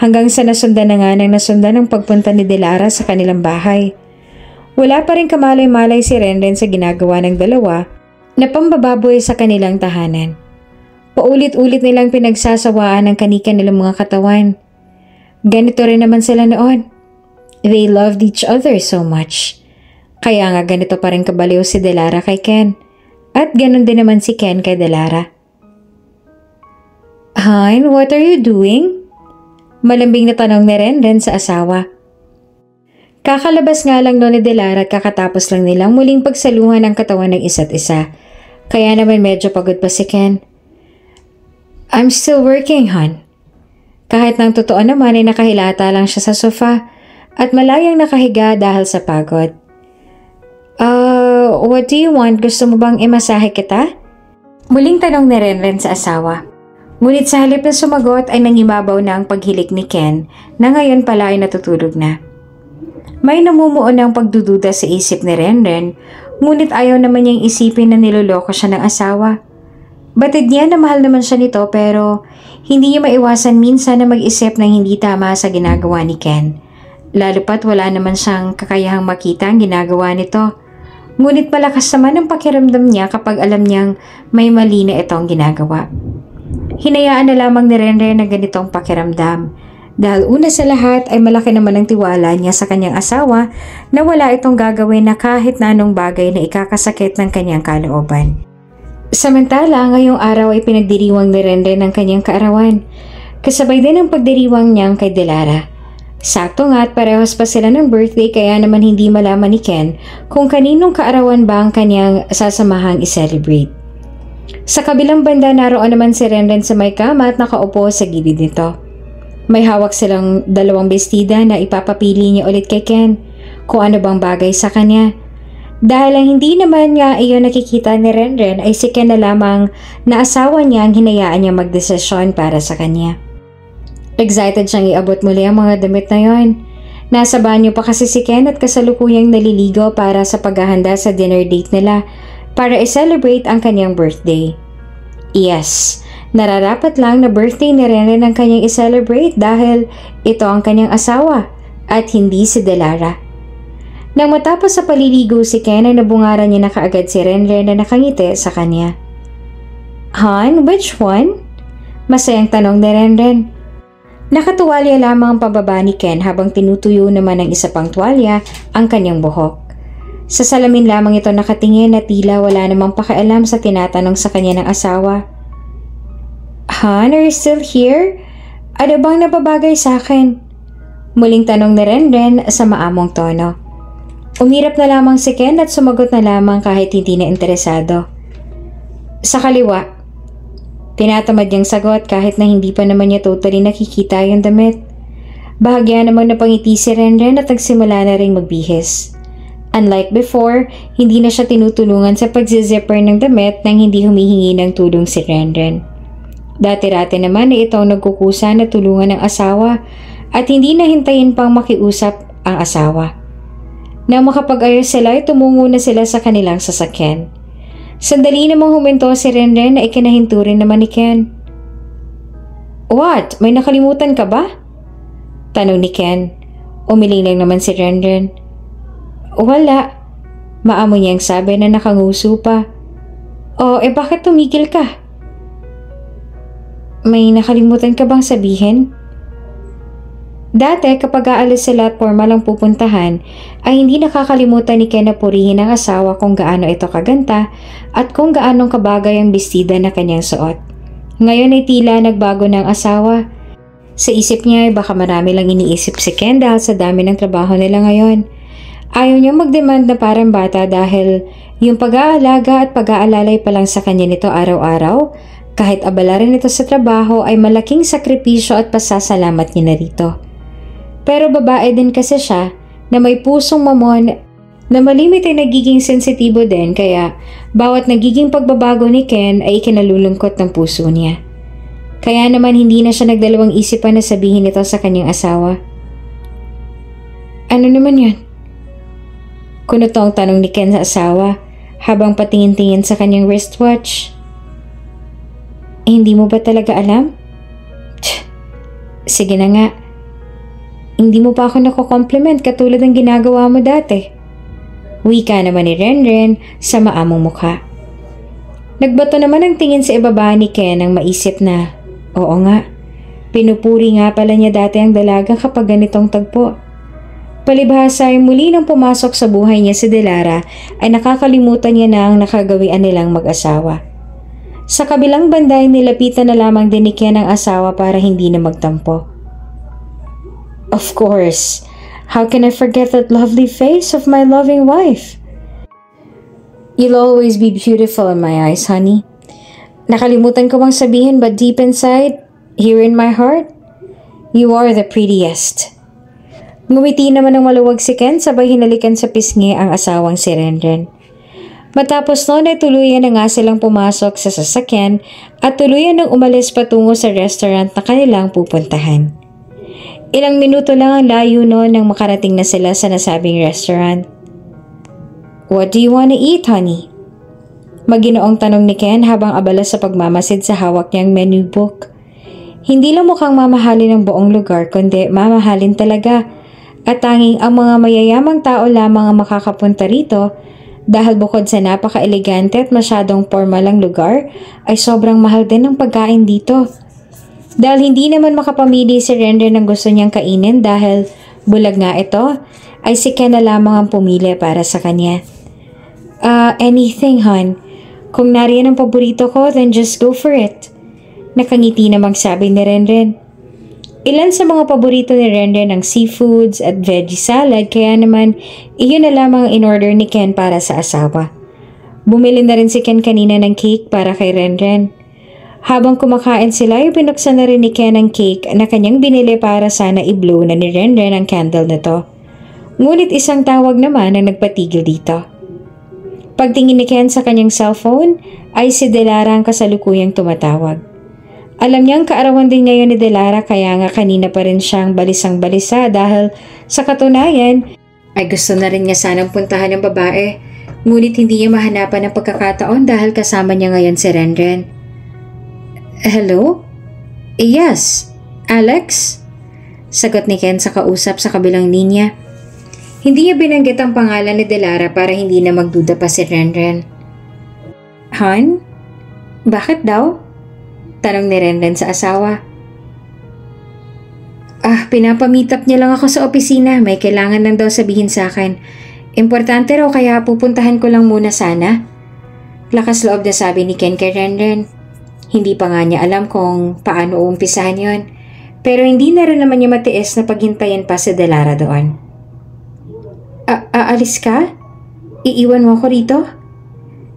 Hanggang sa nasundan na nga ng nasundan ang pagpunta ni Delara sa kanilang bahay. Wala pa rin kamalay-malay si Renren sa ginagawa ng dalawa na pambababoy sa kanilang tahanan. Paulit-ulit nilang pinagsasawaan ang kanika nilang mga katawan. Ganito rin naman sila noon. They loved each other so much. Kaya nga ganito pa rin kabaliw si Delara kay Ken. At ganun din naman si Ken kay Delara. "Han, what are you doing?" Malambing na tanong ni Renren sa asawa. Kakalabas nga lang noon ni Delara at kakatapos lang nilang muling pagsaluhan ang katawan ng isa't isa. Kaya naman medyo pagod pa si Ken. "I'm still working, hon." Kahit nang totoo naman ay nakahilata lang siya sa sofa at malayang nakahiga dahil sa pagod. What do you want? Gusto mo bang imasahe kita?" Muling tanong ni Renren sa asawa. Ngunit sa halip na sumagot ay nangimabaw na ang paghilik ni Ken na ngayon pala ay natutulog na. May namumuo ng pagdududa sa isip ni Renren, ngunit ayaw naman niyang isipin na niloloko siya ng asawa. Batid niya na mahal naman siya nito pero hindi niya maiwasan minsan na mag-isip ng hindi tama sa ginagawa ni Ken. Lalo pat wala naman siyang kakayahang makita ang ginagawa nito. Ngunit malakas naman ang pakiramdam niya kapag alam niyang may mali na itong ginagawa. Hinayaan na lamang ni Renren na ganitong pakiramdam. Dahil una sa lahat ay malaki naman ang tiwala niya sa kanyang asawa na wala itong gagawin na kahit na anong bagay na ikakasakit ng kanyang kalooban. Samantala, ngayong araw ay pinagdiriwang ni Renren ang kanyang kaarawan. Kasabay din ang pagdiriwang niyang kay Delara. Sakto nga at parehas pa sila ng birthday kaya naman hindi malaman ni Ken kung kaninong kaarawan ba ang kanyang sasamahang i-celebrate. Sa kabilang banda naroon naman si Renren sa may kama at nakaupo sa gilid nito. May hawak silang dalawang bestida na ipapapili niya ulit kay Ken kung ano bang bagay sa kanya. Dahil ang hindi naman nga iyon nakikita ni Renren ay si Ken na lamang na asawa niya ang hinayaan niya magdesisyon para sa kanya. Excited siyang iabot muli ang mga damit na yon. Nasa banyo pa kasi si Ken at kasalukuyang naliligo para sa paghahanda sa dinner date nila para i-celebrate ang kanyang birthday. Yes, nararapat lang na birthday ni Renren ang kanyang i-celebrate dahil ito ang kanyang asawa at hindi si Delara. Nang matapos sa paliligo si Ken ay nabungaran niya na kaagad si Renren na nakangiti sa kanya. "Han, which one?" Masayang tanong ni Renren. Nakatuwalya lamang ang pababa ni Ken habang tinutuyo naman ng isa pang tuwalya ang kanyang buhok. Sa salamin lamang ito nakatingin na tila wala namang pakialam sa tinatanong sa kanya ng asawa. "Han, are you still here? Ano bang napabagay sa akin?" Muling tanong ni Renren sa maamong tono. Umirap na lamang si Ken at sumagot na lamang kahit hindi na interesado. "Sa kaliwa." Tinatamad niyang sagot kahit na hindi pa naman niya totally nakikita yung damit. Bahagya namang napangiti si Renren at nagsimula na ring magbihis. Unlike before, hindi na siya tinutulungan sa pagzizipper ng damit nang hindi humihingi ng tulong si Renren. Dati-rati naman ay itong nagkukusa na tulungan ng asawa at hindi na hintayin pang makiusap ang asawa. Nang makapag-ayos sila ay tumungo na sila sa kanilang sasakyan. Sandali namang huminto si Renren na ikinahinto rin naman ni Ken. "What? May nakalimutan ka ba?" Tanong ni Ken. Umiling lang naman si Renren. "Wala." Maamo niyang sabi na nakanguso pa. "Oh, bakit tumigil ka?" "May nakalimutan ka bang sabihin?" Dati kapag aalis sila at formal ang pupuntahan, ay hindi nakakalimutan ni Ken na purihin ang asawa kung gaano ito kaganda at kung gaanong kabagay ang bestida na kanyang suot. Ngayon ay tila nagbago ng asawa. Sa isip niya ay baka marami lang iniisip si Ken dahil sa dami ng trabaho nila ngayon. Ayaw niya mag-demand na parang bata dahil yung pag-aalaga at pag-aalalay pa lang sa kanya nito araw-araw, kahit abala rin ito sa trabaho ay malaking sakripisyo at pasasalamat niya na rito. Pero babae din kasi siya na may pusong mamon na malimit ay nagiging sensitibo din kaya bawat nagiging pagbabago ni Ken ay ikinalulungkot ng puso niya. Kaya naman hindi na siya nagdalawang isipan na sabihin ito sa kanyang asawa. "Ano naman yan?" Kuno ang tanong ni Ken sa asawa habang patingin-tingin sa kanyang wristwatch. "Hindi mo ba talaga alam?" "Sige na nga. Hindi mo pa ako nako-compliment katulad ng ginagawa mo dati." Wika naman ni Renren sa maamong mukha. Nagbato naman ang tingin sa ibaba ni Ken nang maisip na, oo nga, pinupuri nga pala niya dati ang dalaga kapag ganitong tagpo. Palibhasa ay muli nang pumasok sa buhay niya si Delara ay nakakalimutan niya na ang nakagawian nilang mag-asawa. Sa kabilang banda ay nilapitan na lamang din ni Ken ang asawa para hindi na magtampo. Of course, how can I forget that lovely face of my loving wife? You'll always be beautiful in my eyes, honey. Nakalimutan ko bang sabihin but deep inside, here in my heart, you are the prettiest. Ngumiti naman ng maluwag si Ken sabay hinalikan sa pisngi ang asawang si Renren. Matapos noon ay tuluyan na nga silang pumasok sa sasakyan at tuluyan nang umalis patungo sa restaurant na kanilang pupuntahan. Ilang minuto lang ang layo noon nang makarating na sila sa nasabing restaurant. What do you want to eat, honey? Maginoong tanong ni Ken habang abala sa pagmamasid sa hawak niyang menu book. Hindi lang mukhang mamahalin ang buong lugar kundi mamahalin talaga at tanging ang mga mayayamang tao lamang ang makakapunta rito dahil bukod sa napaka-elegante at masyadong formal ang lugar ay sobrang mahal din ang pagkain dito. Dahil hindi naman makapamili si Renren ng gusto niyang kainin dahil bulag nga ito, ay si Ken na lamang ang pumili para sa kanya. Anything, hon. Kung nariyan ang paborito ko, then just go for it. Nakangiti na magsabi ni Renren. Ilan sa mga paborito ni Renren ang seafoods at veggie salad kaya naman iyon na lamang ang in-order ni Ken para sa asawa. Bumili na rin si Ken kanina ng cake para kay Renren. Habang kumakain sila ay binuksan na rin ni Ken ang cake na kanyang binili para sana i-blow na ni Renren ang candle na to. Ngunit isang tawag naman ang nagpatigil dito. Pagtingin ni Ken sa kanyang cellphone ay si Delara ang kasalukuyang tumatawag. Alam niyang kaarawan din ngayon ni Delara kaya nga kanina pa rin siyang balisang-balisa dahil sa katunayan ay gusto na rin niya sanang puntahan ng babae ngunit hindi niya mahanapan ng pagkakataon dahil kasama niya ngayon si Renren. Hello? Yes, Alex? Sagot ni Ken sa kausap sa kabilang linya. Hindi niya binanggit ang pangalan ni Delara para hindi na magduda pa si Renren. Han? Bakit daw? Tanong ni Renren sa asawa. Pinapameet niya lang ako sa opisina. May kailangan lang daw sabihin sa akin. Importante raw kaya pupuntahan ko lang muna sana. Lakas loob na sabi ni Ken kay Renren. Hindi pa nga niya alam kung paano uumpisahan yon. Pero hindi na rin naman niya matiis na paghintayin pa si Delara doon. Aalis ka? Iiwan mo ako rito?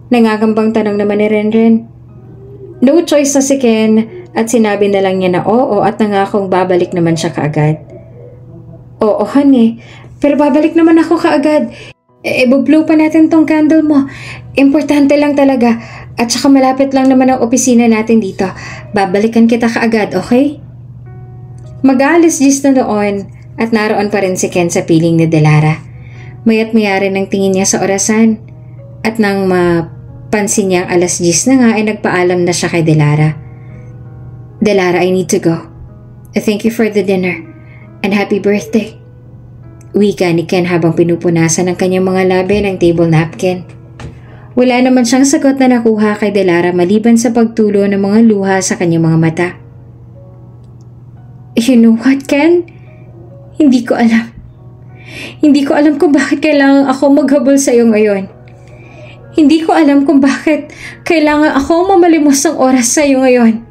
Nangagambang tanong naman ni Renren. No choice na si Ken at sinabi na lang niya na oo at nangakong babalik naman siya kaagad. Oo, honey. Pero babalik naman ako kaagad. Bublow pa natin tong candle mo. Importante lang talaga. At saka malapit lang naman ang opisina natin dito. Babalikan kita kaagad, okay? Mag-aalis gis na noon at naroon pa rin si Ken sa piling ni Delara. Mayat maya rin ang tingin niya sa orasan. At nang mapansin niyang alas 10 na nga ay nagpaalam na siya kay Delara. Delara, I need to go. Thank you for the dinner. And happy birthday. Wika ni Ken habang pinupunasan ng kanyang mga labi ng table napkin. Wala naman siyang sagot na nakuha kay Delara maliban sa pagtulo ng mga luha sa kanyang mga mata. You know what, Ken? Hindi ko alam. Hindi ko alam kung bakit kailangan ako maghabol sa iyo ngayon. Hindi ko alam kung bakit kailangan ako mamalimos ng oras sa iyo ngayon.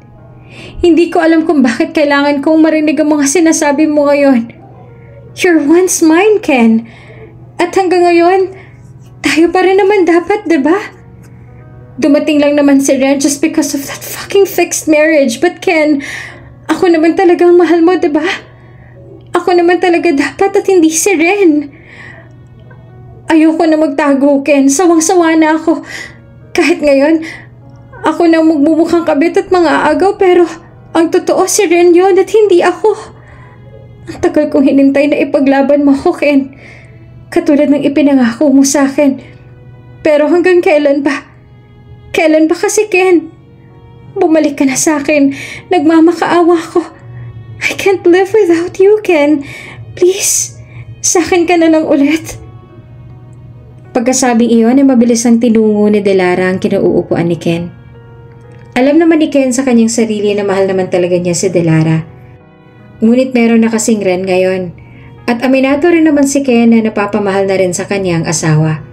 Hindi ko alam kung bakit kailangan kong marinig ang mga sinasabi mo ngayon. You're once mine, Ken. At hanggang ngayon, tayo pa rin naman dapat, diba? Dumating lang naman si Ren just because of that fucking fixed marriage. But Ken, ako naman talagang mahal mo, diba? Ako naman talaga dapat at hindi si Ren. Ayoko na magtago, Ken. Sawang-sawa na ako. Kahit ngayon, ako na magmumukhang kabit at mga agaw pero ang totoo si Ren yun at hindi ako. Ang tagal kong hinintay na ipaglaban mo ako, Ken. Katulad ng ipinangako mo sa akin. Pero hanggang kailan ba? Kailan ba kasi, Ken? Bumalik ka na sa akin. Nagmamakaawa ko. I can't live without you, Ken. Please, sa akin ka na lang ulit. Pagkasabing iyon ay mabilis ang tinungo ni Delara ang kinauupuan ni Ken. Alam naman ni Ken sa kanyang sarili na mahal naman talaga niya si Delara. Ngunit meron na kasing Ren ngayon. At aminado rin naman si Ken na napapamahal na rin sa kanyang asawa.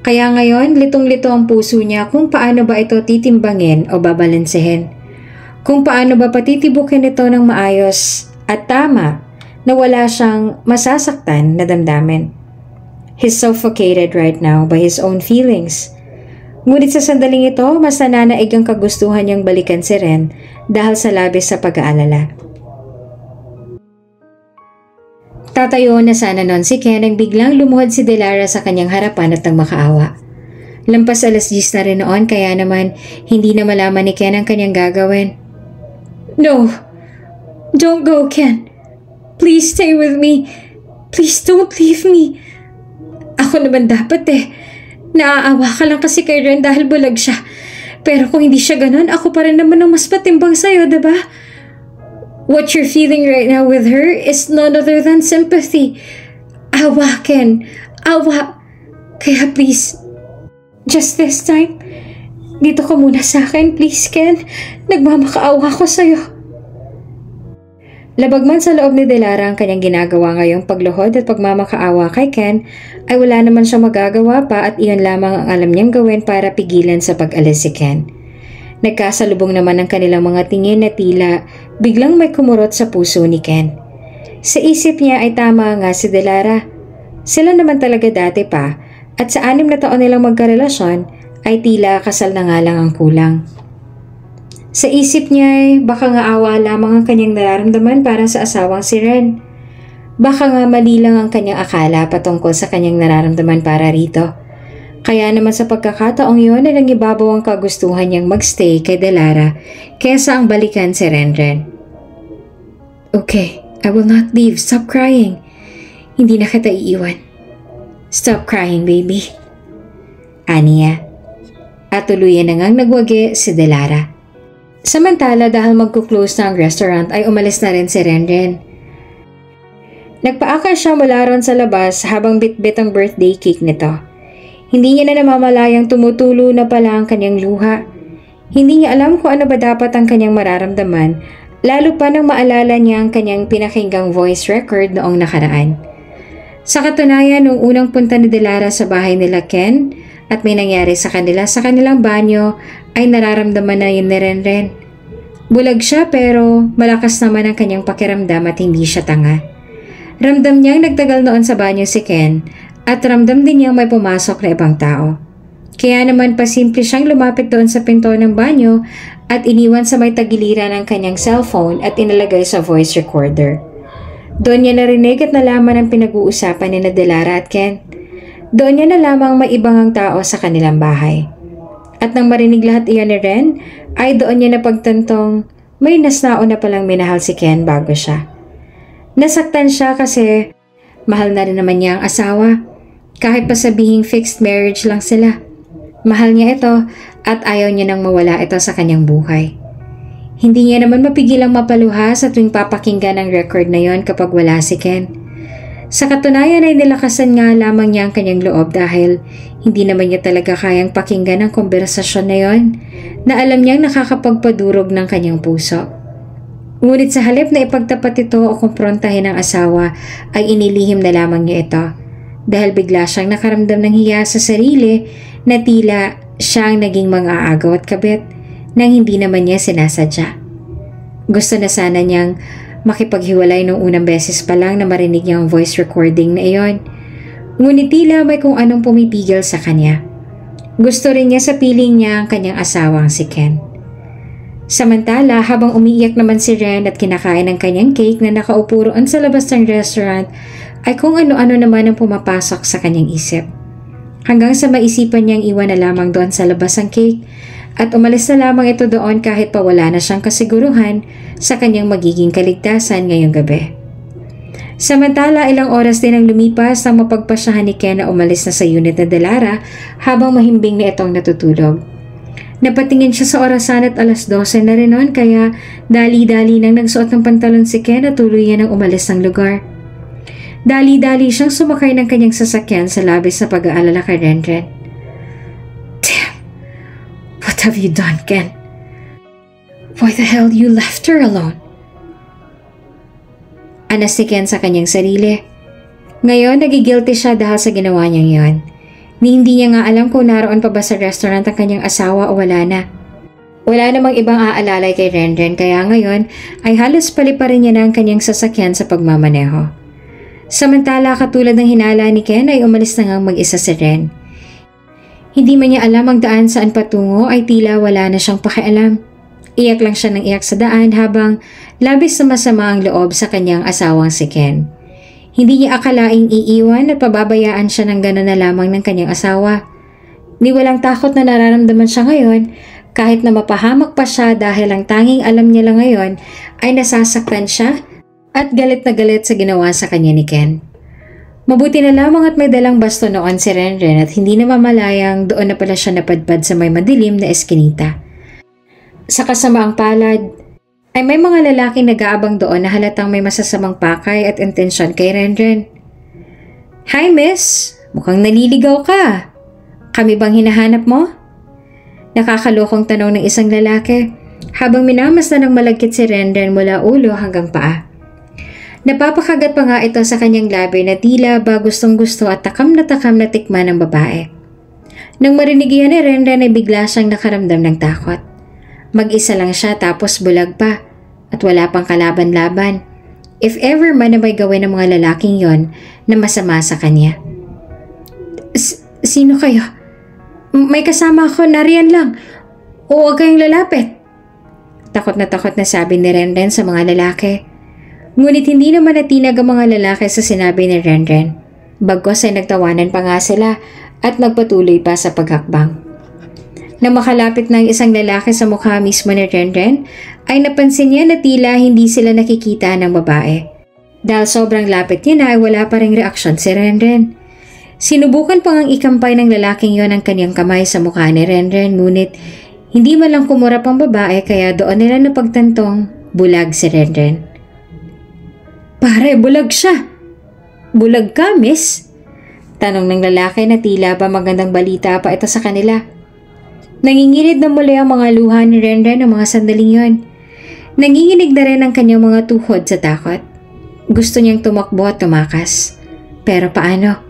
Kaya ngayon, litong-lito ang puso niya kung paano ba ito titimbangin o babalansehin. Kung paano ba patitibukin ito ng maayos at tama na wala siyang masasaktan na damdamin. He's suffocated right now by his own feelings. Ngunit sa sandaling ito, mas nananaig ang kagustuhan niyang balikan si Ren dahil sa labis sa pag-aalala. Tatayo na sana noon si Ken nang biglang lumuhod si Delara sa kanyang harapan at nang makaawa. Lampas 10:00 na rin noon kaya naman hindi na malaman ni Ken ang kanyang gagawin. No! Don't go, Ken! Please stay with me! Please don't leave me! Ako naman dapat Naaawa ka lang kasi kay Ren dahil bulag siya. Pero kung hindi siya ganun, ako pa rin naman ang mas patimbang sa'yo, diba? What you're feeling right now with her is none other than sympathy. Awa, Ken. Awa. Kaya please, just this time, dito ka muna sa akin, please, Ken. Nagmamakaawa ko sa'yo. Labag man sa loob ni Delara ang kanyang ginagawa ngayong pagluhod at pagmamakaawa kay Ken, ay wala naman siyang magagawa pa at iyon lamang ang alam niyang gawin para pigilan sa pag-alis si Ken. Nagkasalubong naman ang kanilang mga tingin na tila biglang may kumurot sa puso ni Ken. Sa isip niya ay tama nga si Delara. Sila naman talaga dati pa at sa 6 na taon nilang magkarelasyon ay tila kasal na nga lang ang kulang. Sa isip niya ay baka nga awa lamang ang kanyang nararamdaman para sa asawang si Ren. Baka nga mali lang ang kanyang akala patungkol sa kanyang nararamdaman para rito. Kaya naman sa pagkakataong yun ay nangibabaw ang kagustuhan niyang magstay kay Delara kesa ang balikan si Renren. Okay, I will not leave. Stop crying. Hindi na kita iiwan. Stop crying, baby. Aniya. At tuluyan na ngang nagwagi si Delara. Samantala dahil magkuklose na ang restaurant ay umalis na rin si Renren. Nagpaakal siya mula ron sa labas habang bitbit ang birthday cake nito. Hindi niya na namamalayang tumutulo na pala ang kanyang luha. Hindi niya alam kung ano ba dapat ang kanyang mararamdaman, lalo pa nang maalala niya ang kanyang pinakinggang voice record noong nakaraan. Sa katunayan, nung unang punta ni Delara sa bahay nila Ken at may nangyari sa kanilang banyo, ay nararamdaman na yun ni Renren. Bulag siya pero malakas naman ang kanyang pakiramdam at hindi siya tanga. Ramdam niyang nagtagal noon sa banyo si Ken at ramdam din niyang may pumasok na ibang tao. Kaya naman pasimple siyang lumapit doon sa pinto ng banyo at iniwan sa may tagiliran ang kanyang cellphone at inilagay sa voice recorder. Doon niya narinig at nalaman ang pinag-uusapan ni Delara at Ken. Doon niya nalamang may ibang ang tao sa kanilang bahay. At nang marinig lahat iyon ni Ren, ay doon niya napagtantong may nasnao na palang minahal si Ken bago siya. Nasaktan siya kasi mahal na rin naman niya ang asawa. Kahit pa sabihing fixed marriage lang sila. Mahal niya ito at ayaw niya nang mawala ito sa kanyang buhay. Hindi niya naman mapigilang mapaluha sa tuwing papakinggan ang record na yon kapag wala si Ken. Sa katunayan ay nilakasan nga lamang niya ang kanyang loob dahil hindi naman niya talaga kayang pakinggan ang konversasyon na yon na alam niyang nakakapagpadurog ng kanyang puso. Ngunit sa halip na ipagtapat ito o kumprontahin ang asawa ay inilihim na lamang niya ito dahil bigla siyang nakaramdam ng hiya sa sarili na tila siya ang naging mang-aagaw at kabit nang hindi naman niya sinasadya. Gusto na sana niyang makipaghiwalay nung unang beses pa lang na marinig niya ang voice recording na iyon. Ngunit tila may kung anong pumipigil sa kanya. Gusto rin niya sa piling niya ang kanyang asawang si Ken. Samantala, habang umiiyak naman si Ren at kinakain ang kanyang cake na nakaupo roon sa labas ng restaurant, ay kung ano-ano naman ang pumapasok sa kanyang isip. Hanggang sa maisipan niyang iwan na lamang doon sa labas ang cake at umalis na lamang ito doon kahit pa wala na siyang kasiguruhan sa kanyang magiging kaligtasan ngayong gabi. Samantala, ilang oras din ang lumipas nang mapagpasyahan ni Ken na umalis na sa unit na Delara habang mahimbing na itong natutulog. Napatingin siya sa orasan at 12:00 na rin noon kaya dali-dali nang nagsuot ng pantalon si Ken at tuluyan ng umalis ng lugar. Dali-dali siyang sumakay ng kanyang sasakyan sa labis na pag-aalala kay Renren. What have you done, Ken? Why the hell you left her alone? Anas ni Ken sa kanyang sarili. Ngayon, nagigilty siya dahil sa ginawa niyang yon. Hindi niya nga alam kung naroon pa ba sa restaurant ang kanyang asawa o wala na. Wala namang ibang aalalay kay Renren kaya ngayon ay halos paliparin niya na ang kanyang sasakyan sa pagmamaneho. Samantala katulad ng hinala ni Ken ay umalis na ngang mag-isa si Ren. Hindi man niya alam ang daan saan patungo ay tila wala na siyang pakialam. Iyak lang siya ng iyak sa daan habang labis na masama ang loob sa kanyang asawang si Ken. Hindi niya akalaing iiwan at pababayaan siya ng gano'n na lamang ng kanyang asawa. Ni walang takot na nararamdaman siya ngayon kahit na mapahamak pa siya dahil ang tanging alam niya lang ngayon ay nasasaktan siya at galit na galit sa ginawa sa kanya ni Ken. Mabuti na lamang at may dalang basto noon si Renren at hindi na mamalayang doon na pala siya napadpad sa may madilim na eskinita. Sa kasamaang palad, ay may mga lalaking nag-aabang doon na halatang may masasamang pakay at intensyon kay Renren. Hi miss, mukhang naliligaw ka. Kami bang hinahanap mo? Nakakalokong tanong ng isang lalaki habang minamasdan ng malagkit si Renren mula ulo hanggang paa. Napapakagat pa nga ito sa kanyang labi na tila ba gustong gusto at takam na tikman ng babae. Nang marinig yan ni Renren ay bigla siyang nakaramdam ng takot. Mag-isa lang siya tapos bulag pa at wala pang kalaban-laban. If ever man na may gawin ng mga lalaking yon na masama sa kanya. Sino kayo? May kasama ako, nariyan lang. O huwag kayong lalapit. Takot na sabi ni Renren sa mga lalaki. Ngunit hindi naman natinag ang mga lalaki sa sinabi ni Renren. Bagkos ay nagtawanan pa nga sila at nagpatuloy pa sa paghakbang. Nang makalapit na ang isang lalaki sa mukha mismo ni Renren, ay napansin niya na tila hindi sila nakikita ng babae. Dahil sobrang lapit niya na ay wala pa ring reaksyon si Renren. Sinubukan pang ang ikampay ng lalaking yon ang kanyang kamay sa mukha ni Renren ngunit hindi man lang kumurap ang babae kaya doon nila napagtantong bulag si Renren. Pare, bulag siya. Bulag ka, miss? Tanong ng lalaki na tila ba magandang balita pa ito sa kanila. Nanginginig na muli ang mga luha ni Renren ng mga sandaling yon. Nanginginig na rin ang kanyang mga tuhod sa takot. Gusto niyang tumakbo at tumakas. Pero paano?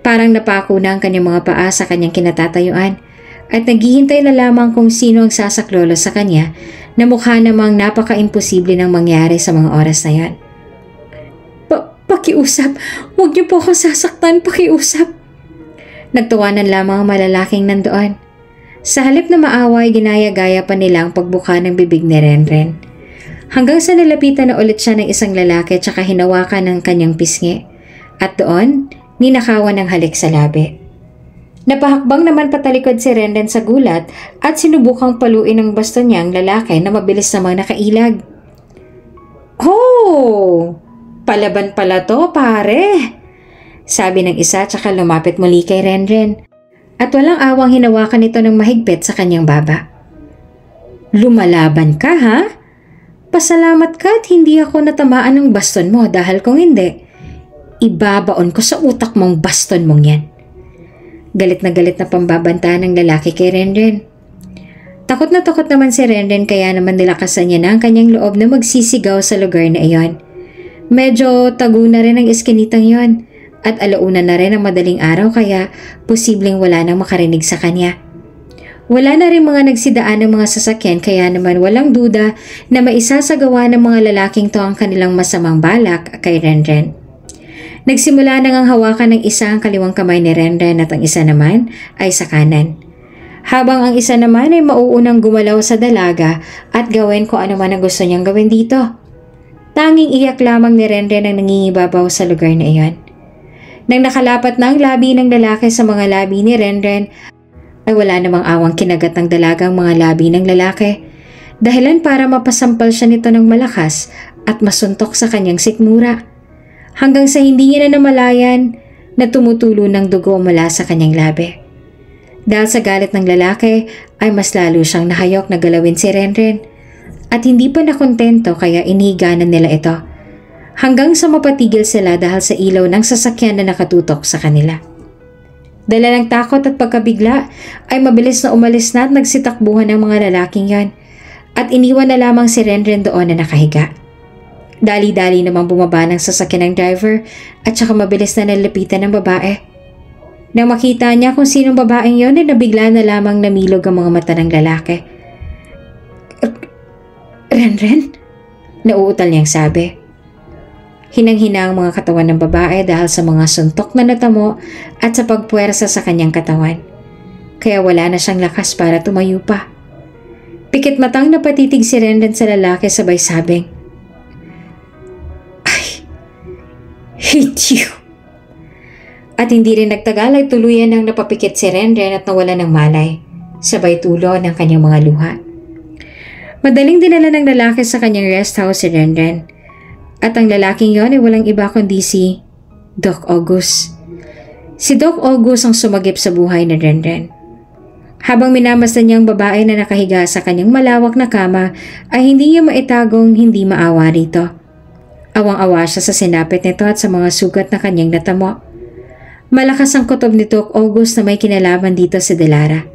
Parang napako na ang kanyang mga paa sa kanyang kinatatayuan at naghihintay na lamang kung sino ang sasaklolo sa kanya na mukha namang napaka-imposible nang mangyari sa mga oras na yan. Pakiusap, huwag niyo po akong sasaktan, pakiusap. Nagtawanan lamang ang malalaking nandoon. Sa halip na maaway, ginaya-gaya pa nila ang pagbuka ng bibig ni Renren. Hanggang sa nalapitan na ulit siya ng isang lalaki at saka hinawakan ng kanyang pisngi. At doon, ninakawan ng halik sa labi. Napahakbang naman patalikod si Renren sa gulat at sinubukang paluin ng basto niya ang lalaki na mabilis namang nakailag. Oh! Palaban pala to, pare! Sabi ng isa tsaka lumapit muli kay Renren. At walang awang hinawakan ito ng mahigpit sa kanyang baba. Lumalaban ka, ha? Pasalamat ka at hindi ako natamaan ng baston mo dahil kung hindi, ibabaon ko sa utak mong baston mong yan. Galit na pambabanta ng lalaki kay Renren. Takot naman si Renren kaya naman nilakasan niya na ang kanyang loob na magsisigaw sa lugar na iyon. Medyo tago na rin ang iskinitang yon at alauna na rin ang madaling araw kaya posibleng wala nang makarinig sa kanya. Wala na rin mga nagsidaan ng mga sasakyan kaya naman walang duda na maisasagawa ng mga lalaking to ang kanilang masamang balak kay Renren. Nagsimula nang ang hawakan ng isa ang kaliwang kamay ni Renren at ang isa naman ay sa kanan. Habang ang isa naman ay mauunang gumalaw sa dalaga at gawin kung ano man ang gusto niyang gawin dito. Tanging iyak lamang ni Renren ang nangingibabaw sa lugar na iyon. Nang nakalapat na ang labi ng lalaki sa mga labi ni Renren, ay wala namang awang kinagat ng dalagang mga labi ng lalaki, dahilan para mapasampal siya nito ng malakas at masuntok sa kanyang sikmura, hanggang sa hindi niya na namalayan na tumutulo ng dugo mula sa kanyang labi. Dahil sa galit ng lalaki ay mas lalo siyang nahayok na galawin si Renren at hindi pa nakontento kaya inihiganan nila ito hanggang sa mapatigil sila dahil sa ilaw ng sasakyan na nakatutok sa kanila. Dala ng takot at pagkabigla ay mabilis na umalis na at nagsitakbuhan ng mga lalaking yon at iniwan na lamang si Renren doon na nakahiga. Dali-dali namang bumaba ng sasakyan ng driver at saka mabilis na nalapitan ng babae. Nang makita niya kung sinong babaeng yon ay nabigla na lamang namilog ang mga mata ng lalaki. Renren? Nauutal niyang sabi. Hinang-hina ang mga katawan ng babae dahil sa mga suntok na natamo at sa pagpuwersa sa kanyang katawan. Kaya wala na siyang lakas para tumayo pa. Pikit matang napatitig si Renren sa lalaki sabay sabing, "I hate you." At hindi rin nagtagal ay tuluyan nang napapikit si Renren at nawala ng malay, sabay tulo ng kanyang mga luha. Madaling dinala ng lalaki sa kanyang rest house si Renren. At ang lalaking yon ay walang iba kundi si Doc August. Si Doc August ang sumagip sa buhay ni Renren. Habang minamasdan niya ang babae na nakahiga sa kanyang malawak na kama, ay hindi niya maitagong hindi maawa rito. Awang-awa siya sa sinapit nito at sa mga sugat na kanyang natamo. Malakas ang kutob ni Doc August na may kinalaman dito si Delara.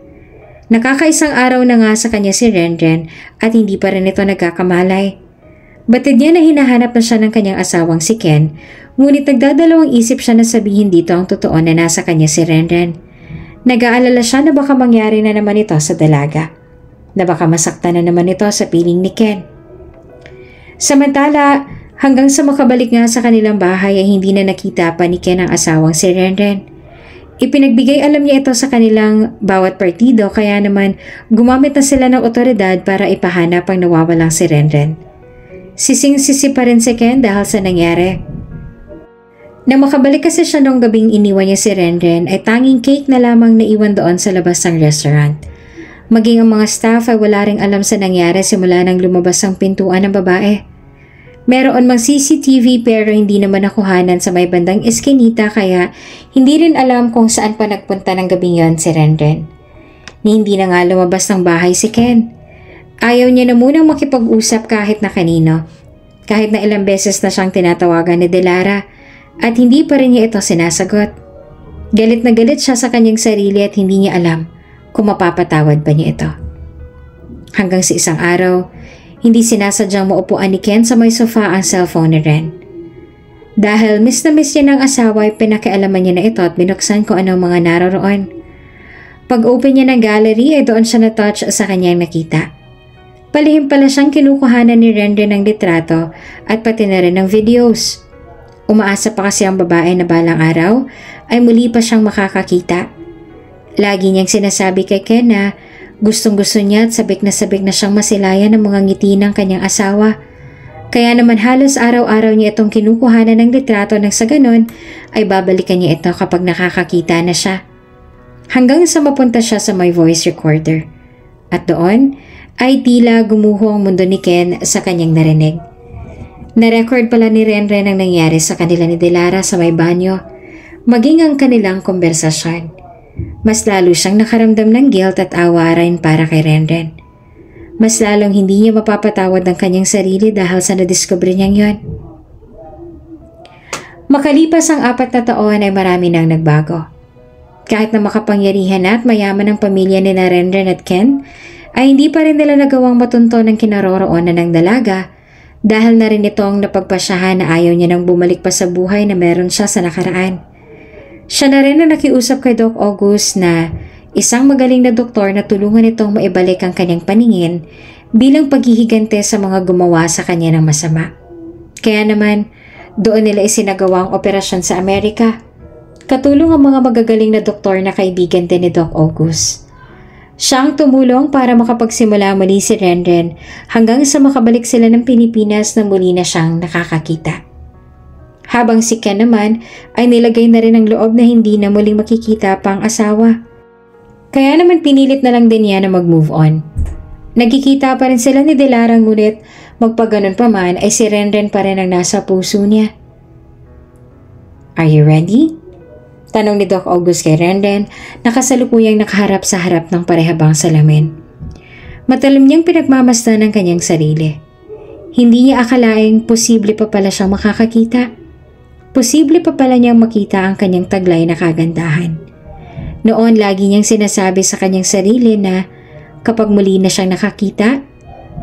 Nakakaisang araw na nga sa kanya si Renren at hindi pa rin ito nagkakamalay. Batid niya na hinahanap na siya ng kanyang asawang si Ken, ngunit nagdadalawang isip siya na sabihin dito ang totoo na nasa kanya si Renren. Nag-aalala siya na baka mangyari na naman ito sa dalaga, na baka masaktan na naman ito sa piling ni Ken. Samantala, hanggang sa makabalik nga sa kanilang bahay ay hindi na nakita pa ni Ken ang asawang si Renren. Ipinagbigay alam niya ito sa kanilang bawat partido kaya naman gumamit na sila ng otoridad para ipahanap ang nawawalang si Renren. Sising-sisi pa rin si Ken dahil sa nangyari. Nang makabalik kasi siya nung gabing iniwan niya si Renren ay tanging cake na lamang naiwan doon sa labas ng restaurant. Maging ang mga staff ay wala ring alam sa nangyari simula nang lumabas ang pintuan ng babae. Meron mang CCTV pero hindi naman nakuhanan sa may bandang eskinita kaya hindi rin alam kung saan pa nagpunta ng gabing yon si Renren. Ni hindi na nga lumabas ng bahay si Ken. Ayaw niya na munang makipag-usap kahit na kanino. Kahit na ilang beses na siyang tinatawagan ni Delara at hindi pa rin niya ito sinasagot. Galit na galit siya sa kanyang sarili at hindi niya alam kung mapapatawad ba niya ito. Hanggang sa isang araw, hindi sinasadyang maupuan ni Ken sa may sofa ang cellphone ni Ren. Dahil miss na miss niya ng asawa ay pinakialaman niya na ito at binuksan kung anong mga naroroon. Pag-open niya ng gallery ay doon siya na-touch sa kanyang nakita. Palihim pala siyang kinukuhanan ni Renren ng litrato at pati na rin ng videos. Umaasa pa kasi ang babae na balang araw ay muli pa siyang makakakita. Lagi niyang sinasabi kay Ken na gustong-gusto niya at sabik na siyang masilayan ng mga ngiti ng kanyang asawa. Kaya naman halos araw-araw niya itong kinukuhanan ng litrato nang sa ganon ay babalikan niya ito kapag nakakakita na siya. Hanggang sa mapunta siya sa may voice recorder. At doon ay tila gumuho ang mundo ni Ken sa kanyang narinig. Na-record pala ni Renren ang nangyari sa kanila ni Delara sa may banyo, maging ang kanilang konversasyon. Mas lalo siyang nakaramdam ng guilt at awa rin para kay Renren. Mas lalong hindi niya mapapatawad ang kanyang sarili dahil sa nadiskubre niyang yon. Makalipas ang 4 na taon ay marami nang nagbago. Kahit na makapangyarihan at mayaman ang pamilya ni Renren at Ken, ay hindi pa rin nila nagawang matunto ng kinaroroonan ng dalaga dahil na rin itong napagpasyahan na ayaw niya nang bumalik pa sa buhay na meron siya sa nakaraan. Siya na rin na nakiusap kay Doc August na isang magaling na doktor na tulungan itong maibalik ang kanyang paningin bilang paghihigante sa mga gumawa sa kanya ng masama. Kaya naman, doon nila isinagawa ang operasyon sa Amerika. Katulong ang mga magagaling na doktor na kaibigan din ni Doc August. Siya ang tumulong para makapagsimula muli si Renren hanggang sa makabalik sila ng Pilipinas na muli na siyang nakakakita. Habang si Ken naman ay nilagay na rin ang loob na hindi na muling makikita pa ang asawa. Kaya naman pinilit na lang din niya na mag-move on. Nagkikita pa rin sila ni Delara ngunit magpaganon pa man ay si Renren pa rin ang nasa puso niya. "Are you ready?" Tanong ni Doc August kay Renren na kasalukuyang nakaharap sa harap ng parehabang salamin. Matalim niyang pinagmamasdan ang kanyang sarili. Hindi niya akalaing posible pa pala siyang makakakita. Posible pa pala niyang makita ang kanyang taglay na kagandahan. Noon lagi niyang sinasabi sa kanyang sarili na kapag muli na siyang nakakita,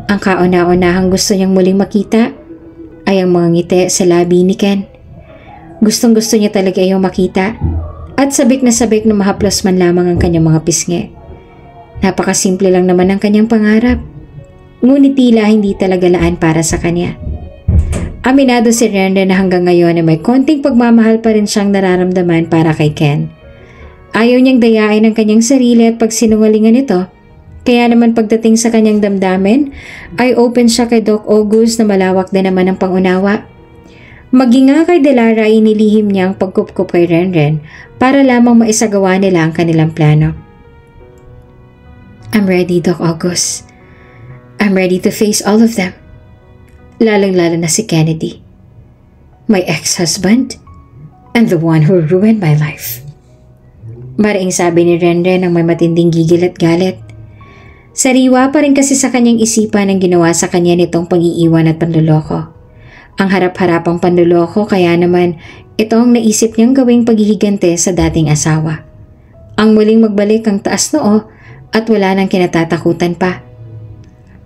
ang kauna-unahang gusto niyang muling makita ay ang mga ngiti sa labi ni Ken. Gustong-gusto niya talaga iyong makita at sabik na mahaplos man lamang ang kanyang mga pisngi. Napakasimple lang naman ang kanyang pangarap, ngunit tila hindi talaga laan para sa kanya. Aminado si Renren na hanggang ngayon ay may konting pagmamahal pa rin siyang nararamdaman para kay Ken. Ayaw niyang dayain ang kanyang sarili at pagsinungalingan ito, kaya naman pagdating sa kanyang damdamin ay open siya kay Doc August na malawak din naman ang pangunawa. Maging nga kay Delara ay inilihim niya ang pagkupkup kay Renren para lamang maisagawa nila ang kanilang plano. I'm ready, Doc August. I'm ready to face all of them. Lalong-lalo na si Kennedy, my ex-husband, and the one who ruined my life. Maraing sabi ni Renren ng may matinding gigil at galit. Sariwa pa rin kasi sa kanyang isipan ang ginawa sa kanya nitong pag-iiwan at panluloko. Ang harap-harapang panluloko kaya naman ito ang naisip niyang gawing paghihigante sa dating asawa. Ang muling magbalik ang taas noo at wala nang kinatatakutan pa.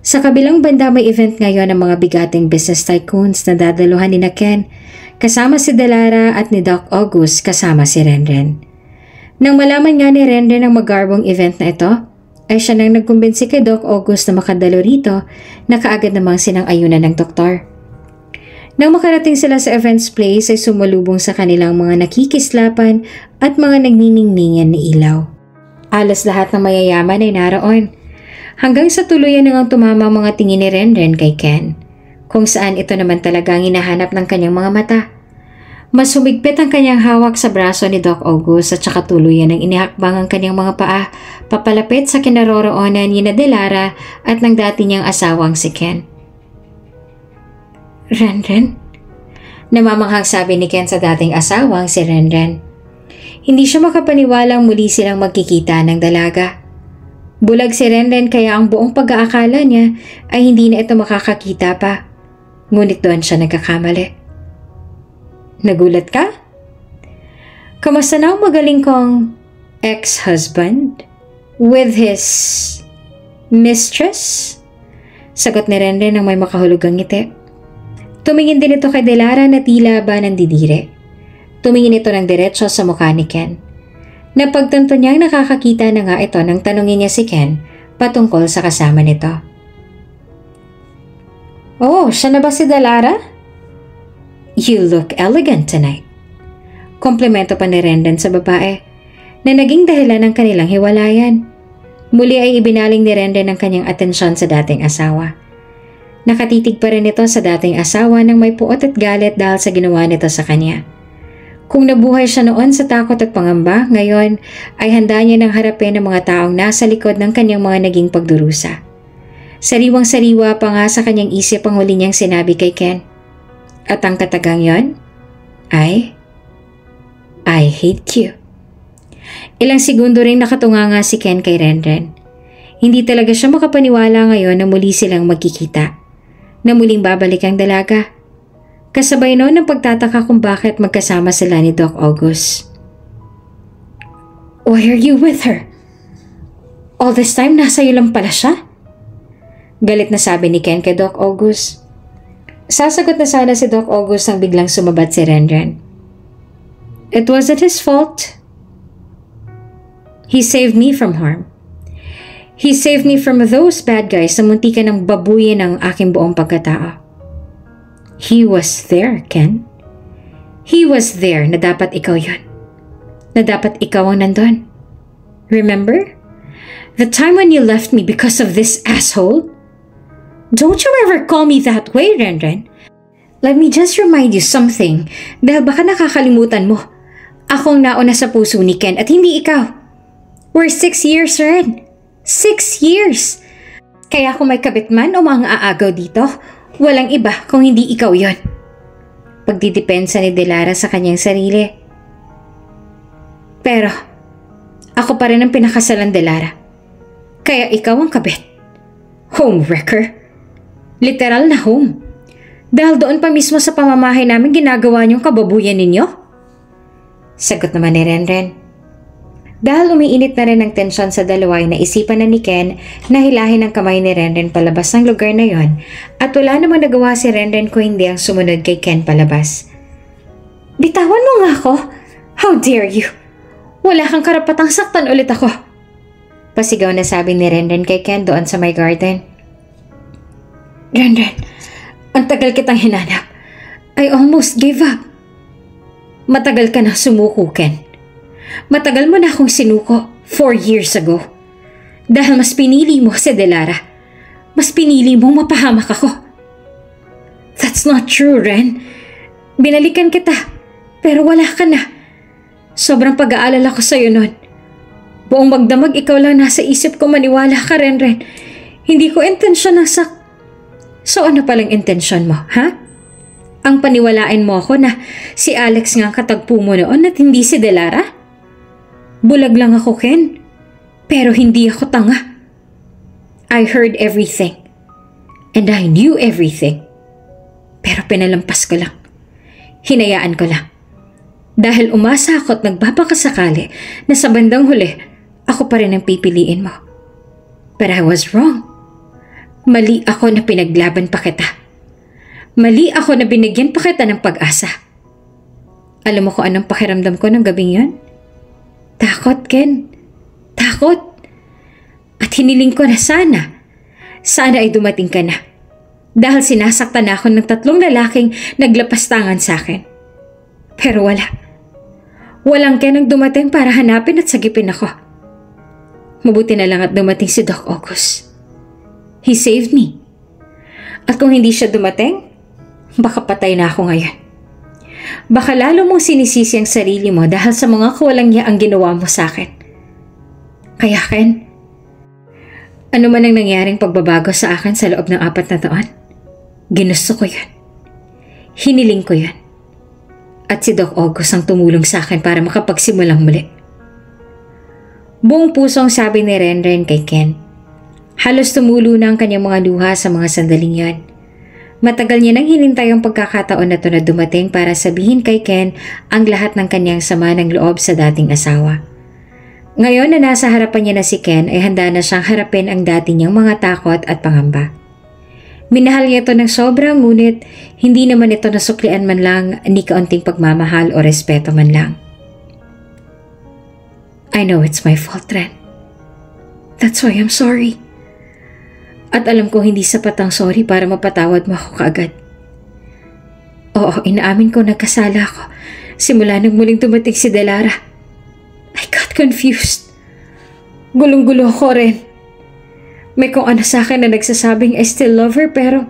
Sa kabilang banda may event ngayon ng mga bigating business tycoons na dadaluhan ni Ken, kasama si Delara at ni Doc August kasama si Renren. Nang malaman nga ni Renren ang magarbong event na ito, ay siya nang nagkumbinsi kay Doc August na makadalo rito na kaagad namang sinang-ayunan ng doktor. Nang makarating sila sa events place ay sumalubong sa kanilang mga nakikislapan at mga nagniningningan na ilaw. Alas lahat ng mayayaman ay naroon. Hanggang sa tuluyan nang tumama mga tingin ni Renren kay Ken, kung saan ito naman talaga ang hinahanap ng kanyang mga mata. Mas humigpit ang kanyang hawak sa braso ni Doc August at saka tuluyan ang inihakbang ang kanyang mga paa papalapit sa kinaroroonan ni Delara at ng dati niyang asawang si Ken. Renren? Namamanghang sabi ni Ken sa dating asawang si Renren. Hindi siya makapaniwalang muli silang magkikita ng dalaga. Bulag si Renren kaya ang buong pag-aakala niya ay hindi na ito makakakita pa. Ngunit doon siya nagkakamali. Nagulat ka? Kamusta na ang magaling kong ex-husband with his mistress? Sagot ni Renren nang may makahulugang ngiti. Tumingin din ito kay Delara na tila ba nandidire. Tumingin ito ng diretso sa mukha ni Ken. Napagtanto niyang nakakakita na nga ito nang tanungin niya si Ken patungkol sa kasama nito. Oh, siya na ba si Delara? You look elegant tonight. Komplemento pa ni Renren sa babae na naging dahilan ng kanilang hiwalayan. Muli ay ibinaling ni Renren ang kanyang atensyon sa dating asawa. Nakatitig pa rin ito sa dating asawa nang may puot at galit dahil sa ginawa nito sa kanya. Kung nabuhay siya noon sa takot at pangamba, ngayon ay handa niya nang harapin ang mga taong nasa likod ng kanyang mga naging pagdurusa. Sariwang-sariwa pa nga sa kanyang isip ang huli niyang sinabi kay Ken. At ang katagang yon ay, I hate you. Ilang segundo ring nakatunga nga si Ken kay Renren. Hindi talaga siya makapaniwala ngayon na muli silang magkikita, na muling babalik ang dalaga. Kasabay noon ang pagtataka kung bakit magkasama sila ni Doc August. Why are you with her? All this time nasa iyo lang pala siya? Galit na sabi ni Ken kay Doc August. Sasagot na sana si Doc August nang biglang sumabat si Renren. It wasn't his fault. He saved me from harm. He saved me from those bad guys na muntikan ng babuyin ang aking buong pagkatao. He was there, Ken. He was there na dapat ikaw yun. Na dapat ikaw ang nandun. Remember? The time when you left me because of this asshole? Don't you ever call me that way, Renren. Let me just remind you something dahil baka nakakalimutan mo. Akong nauna sa puso ni Ken at hindi ikaw. We're 6 years, Ren. 6 years. Kaya kung may kabit man o mga aagaw dito, walang iba kung hindi ikaw yon. Pagdidepensa ni Delara sa kanyang sarili. Pero, ako pa rin ang pinakasalan, Delara. Kaya ikaw ang kabit. Homewrecker. Literal na home. Dahil doon pa mismo sa pamamahay namin ginagawa niyong kababuyan ninyo? Sagot naman ni Renren. Dahil umiinit na rin ang tensyon sa dalawa ay naisipan na ni Ken na hilahin ang kamay ni Renren palabas ng lugar na yon at wala namang nagawa si Renren kung hindi ang sumunod kay Ken palabas. Bitawan mo nga ako! How dare you! Wala kang karapatang saktan ulit ako! Pasigaw na sabi ni Renren kay Ken doon sa may garden. Renren, ang tagal kitang hinanap. I almost gave up. Matagal ka na sumuko, Ken. Matagal mo na akong sinuko 4 years ago. Dahil mas pinili mo si Delara. Mas pinili mong mapahamak ako. That's not true, Ren. Binalikan kita, pero wala ka na. Sobrang pag-aalala ko sa'yo nun. Buong magdamag ikaw lang nasa isip ko, maniwala ka, Renren. Hindi ko intensyon ng So ano palang intensyon mo, ha? Ang paniwalain mo ako na si Alex nga katagpo mo noon at hindi si Delara? Bulag lang ako, Ken. Pero hindi ako tanga. I heard everything. And I knew everything. Pero pinalampas ko lang. Hinayaan ko lang. Dahil umasa ako at nagbabakasakali na sa bandang huli, ako pa rin ang pipiliin mo. But I was wrong. Mali ako na pinaglaban pa kita. Mali ako na binigyan pa kita ng pag-asa. Alam mo kung anong pakiramdam ko ng gabing yon? Takot, Ken. Takot. At hiniling ko na sana ay dumating ka na. Dahil sinasaktan ako ng 3 lalaking naglapastangan sa akin. Pero wala. Walang Ken ang dumating para hanapin at sagipin ako. Mabuti na lang at dumating si Doc August. He saved me. At kung hindi siya dumating, baka patay na ako ngayon. Baka lalo mong sinisisi ang sarili mo dahil sa mga kawalang-ya ang ginawa mo sa akin. Kaya Ken, ano man ang nangyaring pagbabago sa akin sa loob ng 4 na taon, ginusto ko yan. Hiniling ko yan. At si Doc August ang tumulong sa akin para makapagsimulang muli. Buong pusong sabi ni Renren kay Ken. Halos tumulo na ang kanyang mga luha sa mga sandaling yan. Matagal niya nang hinintay ang pagkakataon na ito na dumating para sabihin kay Ken ang lahat ng kanyang sama ng loob sa dating asawa. Ngayon na nasa harapan niya na si Ken ay handa na siyang harapin ang dati niyang mga takot at pangamba. Minahal niya ito ng sobra ngunit hindi naman ito nasuklian man lang ni kaunting pagmamahal o respeto man lang. I know it's my fault, Ren. That's why I'm sorry. At alam ko hindi sapat ang sorry para mapatawad mo ako kaagad. Oo, inaamin ko nagkasala ako simula nang muling dumating si Delara. I got confused. Gulong-gulo ko rin. May kung ano sa akin na nagsasabing I still love her pero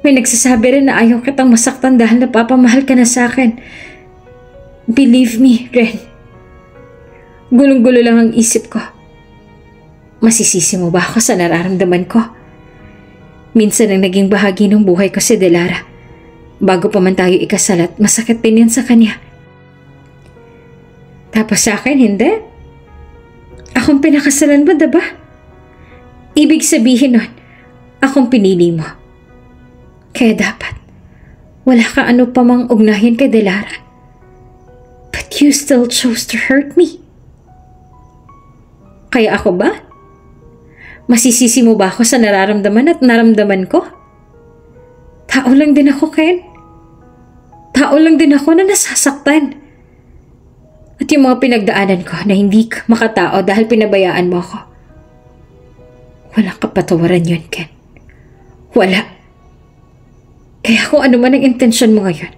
may nagsasabi rin na ayaw kitang masaktan dahil napapamahal ka na sa akin. Believe me, Ren. Gulong-gulo lang ang isip ko. Masisisi mo ba ako sa nararamdaman ko? Minsan ang naging bahagi ng buhay ko si Delara. Bago pa man tayo ikasal at masakit din yan sa kanya. Tapos sa akin, hindi. Akong pinakasalan mo, diba? Ibig sabihin nun, akong pinili mo. Kaya dapat, wala ka ano pa mang ugnayan kay Delara. But you still chose to hurt me. Kaya ako ba? Masisisi mo ba ako sa nararamdaman at naramdaman ko? Tao lang din ako, Ken. Tao lang din ako na nasasaktan. At yung mga pinagdaanan ko na hindi makatao dahil pinabayaan mo ako. Walang kapatawaran yun, Ken. Wala. Kaya kung ano man ang intensyon mo ngayon,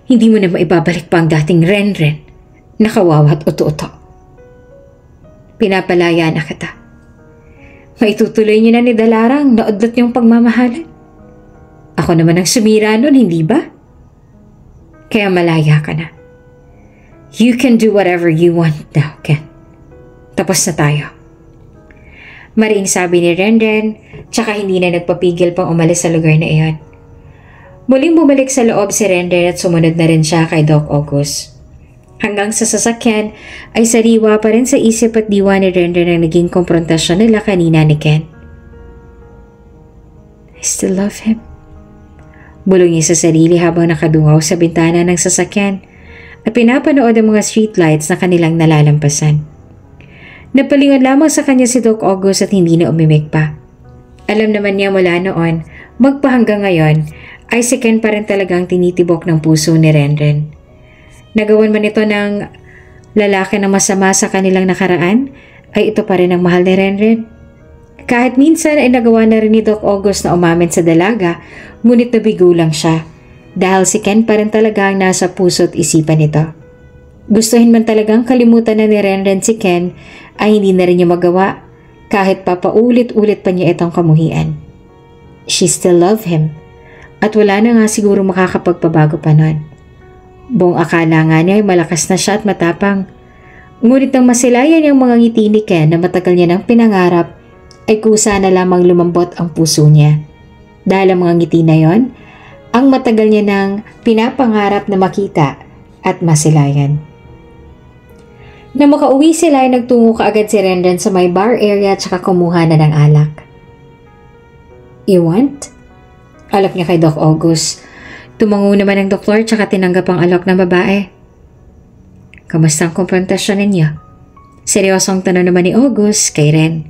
hindi mo na maibabalik pa ang dating Renren na kawawa at uto-uto. Pinapalaya na kita. Maitutuloy niyo na ni Delara ang naudlot niyong pagmamahalan. Ako naman ang sumira nun, hindi ba? Kaya malaya ka na. You can do whatever you want now, Ken. Tapos na tayo. Mariing sabi ni Renren, tsaka hindi na nagpapigil pang umalis sa lugar na iyon. Muling bumalik sa loob si Renren at sumunod na rin siya kay Doc August. Hanggang sa sasakyan ay sariwa pa rin sa isip at diwa ni Renren ang naging komprontasyon nila kanina ni Ken. I still love him. Bulong niya sa sarili habang nakadungaw sa bintana ng sasakyan at pinapanood ang mga streetlights na kanilang nalalampasan. Napalingon lamang sa kanya si Doc August at hindi na umimik pa. Alam naman niya mula noon, magpahanggang ngayon, ay si Ken pa rin talagang tinitibok ng puso ni Renren. Nagawan man ito ng lalaki na masama sa kanilang nakaraan, ay ito pa rin ang mahal ni Renren. Kahit minsan ay nagawa na rin ni Doc August na umamin sa dalaga, ngunit nabigo lang siya. Dahil si Ken pa rin talaga ang nasa puso at isipan nito. Gustuhin man talagang kalimutan na ni Renren si Ken, ay hindi na rin niya magawa, kahit papaulit-ulit pa niya itong kamuhian. She still love him, at wala na nga siguro makakapagpabago pa nun. Buong akala nga niya ay malakas na siya at matapang. Ngunit nang masilayan niyang mga ngiti ni Ken na matagal niya nang pinangarap, ay kusa na lamang lumambot ang puso niya. Dahil ang mga ngiti na yon, ang matagal niya nang pinapangarap na makita at masilayan. Na makauwi sila ay nagtungo kaagad si Renren sa may bar area at saka kumuha na ng alak. You want? Alok niya kay Doc August. Tumango naman ang doktor at saka tinanggap ang alok ng babae. Kamusta ang komprontasyon ninyo? Seryosong tanong naman ni August kay Ren.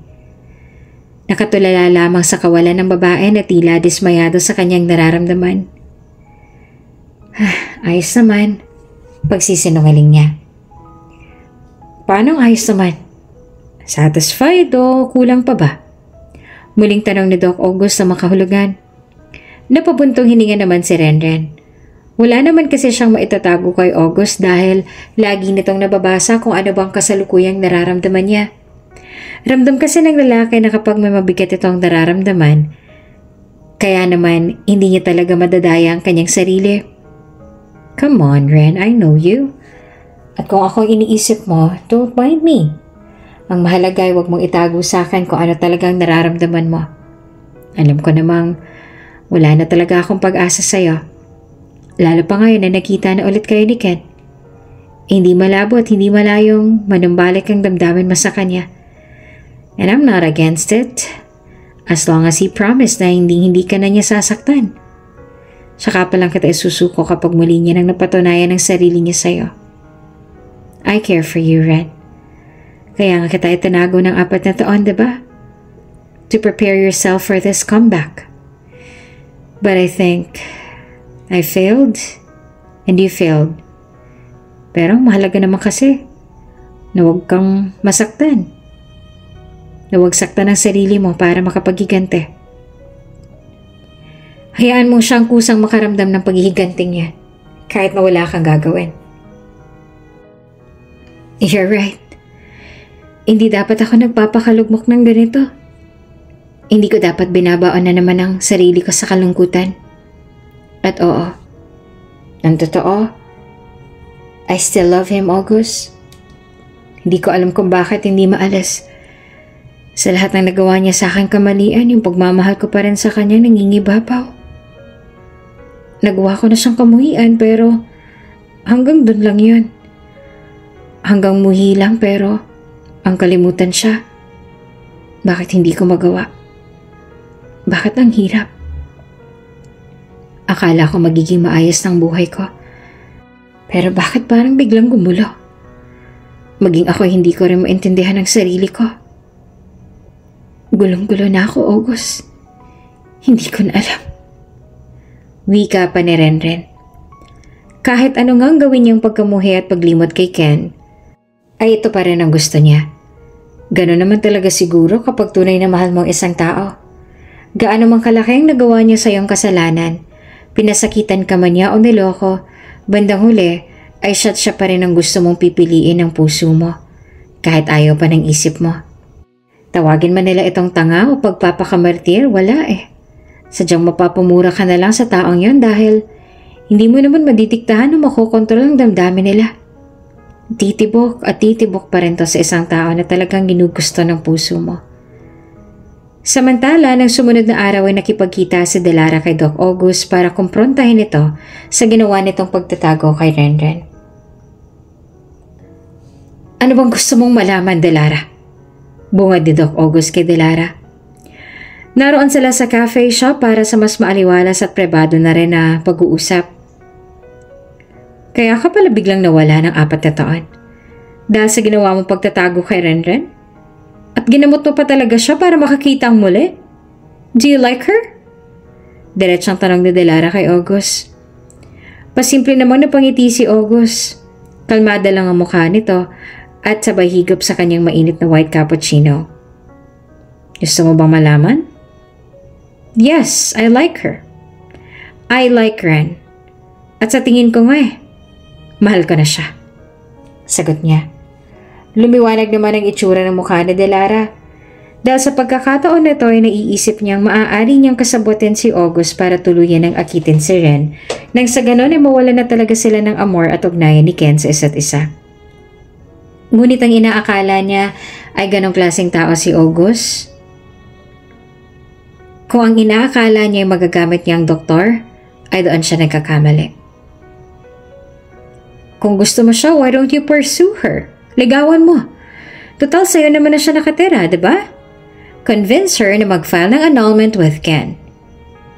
Nakatulala lamang sa kawalan ng babae na tila dismayado sa kanyang nararamdaman. Ayos naman, pagsisinungaling niya. Paano ayos naman? Satisfied o kulang pa ba? Muling tanong ni Doc August sa makahulugan. Napabuntong hininga naman si Renren. Wala naman kasi siyang maitatago kay August dahil lagi nitong nababasa kung ano bang kasalukuyang nararamdaman niya. Ramdam kasi ng lalaki na kapag may mabigat itong nararamdaman, kaya naman hindi niya talaga madadaya ang kanyang sarili. Come on, Ren, I know you. At kung ako iniisip mo, don't mind me. Ang mahalaga ay huwag mong itago sa akin kung ano talagang nararamdaman mo. Alam ko namang wala na talaga akong pag-asa sa'yo. Lalo pa ngayon na nakita na ulit kayo ni Ken. Hindi malabo at hindi malayong manumbalik ang damdamin mo sa kanya. And I'm not against it. As long as he promised na hindi ka na niya sasaktan. Saka pa lang kita isusuko kapag muli niya nang napatunayan ang sarili niya sa'yo. I care for you, Ren. Kaya nga kita itinago ng 4 na taon, diba? To prepare yourself for this comeback. But I think I failed and you failed. Pero mahalaga naman kasi na huwag kang masaktan. Na huwag saktan ang sarili mo para makapaghiganti. Hayaan mo siyang kusang makaramdam ng paghihiganting niya kahit na wala kang gagawin. You're right. Hindi dapat ako nagpapakalugmok ng ganito. Hindi ko dapat binabaon na naman ang sarili ko sa kalungkutan. At oo, ang totoo, I still love him, August. Hindi ko alam kung bakit hindi maalis. Sa lahat ng nagawa niya sa aking kamalian, yung pagmamahal ko pa rin sa kanya nangingibabaw. Nagawa ko na siyang kamuhian pero hanggang dun lang yun. Hanggang muhi lang pero ang kalimutan siya. Bakit hindi ko magawa? Bakit ang hirap? Akala ko magiging maayos ng buhay ko. Pero bakit parang biglang gumulo? Maging ako hindi ko rin maintindihan ang sarili ko. Gulong-gulo na ako, August. Hindi ko na alam. Wika pa ni Renren. Kahit ano ngang gawin niyang pagkamuhi at paglimot kay Ken, ay ito pa rin ang gusto niya. Ganon naman talaga siguro kapag tunay na mahal mo isang tao. Gaano mang kalaki ang nagawa niya sa iyong kasalanan, pinasakitan ka man niya o niloko, bandang huli ay siya pa rin ang gusto mong pipiliin ng puso mo, kahit ayaw pa ng isip mo. Tawagin man nila itong tanga o pagpapakamartir, wala eh. Sadyang mapapamura ka na lang sa taong yon dahil hindi mo naman madidiktahan o makokontrol ang damdamin nila. Titibok at titibok pa rin to sa isang tao na talagang ginugusto ng puso mo. Samantala, nang sumunod na araw ay nakipagkita si Delara kay Doc August para kumprontahin ito sa ginawa nitong pagtatago kay Renren. Ano bang gusto mong malaman, Delara? Bungad ni Doc August kay Delara. Naroon sila sa cafe shop para sa mas maaliwalas at pribado na rin na pag-uusap. Kaya ka pala biglang nawala ng 4 na taon? Dahil sa ginawa mong pagtatago kay Renren? At ginamot mo pa talaga siya para makakita ang muli? Do you like her? Diretsang tanong ni Delara kay August. Pasimple namang napangiti si August. Kalmada lang ang mukha nito at sabay higop sa kanyang mainit na white cappuccino. Gusto mo bang malaman? Yes, I like her. I like Ren. At sa tingin ko nga mahal ko na siya. Sagot niya. Lumiwanag naman ang itsura ng mukha ni Delara. Dahil sa pagkakataon na ito ay naiisip niyang maaari niyang kasabutin si August para tuluyan ng akitin si Ren nang sa ganon ay mawala na talaga sila ng amor at ugnayan ni Ken sa isa't isa. Ngunit ang inaakala niya ay ganong klaseng tao si August. Kung ang inaakala niya ay magagamit niyang doktor, ay doon siya nagkakamali. Kung gusto mo siya, why don't you pursue her? Ligawan mo. Total sa'yo naman na siya nakatira, diba? Convince her na mag-file ng annulment with Ken.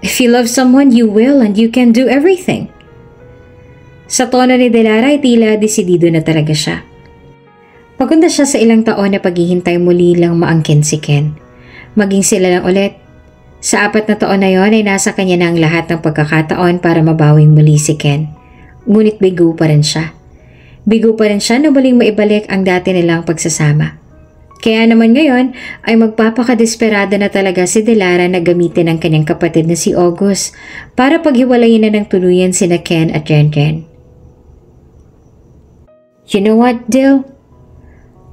If you love someone, you will and you can do everything. Sa tono ni Delara ay tila desidido na talaga siya. Pagunda siya sa ilang taon na paghihintay muli lang maangkin si Ken. Maging sila lang ulit. Sa 4 na taon na yon ay nasa kanya na ang lahat ng pagkakataon para mabawing muli si Ken. Ngunit bigo pa rin siya. Bigo pa rin siya na muling maibalik ang dati nilang pagsasama. Kaya naman ngayon ay magpapakadesperado na talaga si Delara na gamitin ang kanyang kapatid na si August para paghiwalayin na ng tuluyan sina Ken at Ren. You know what, Dil?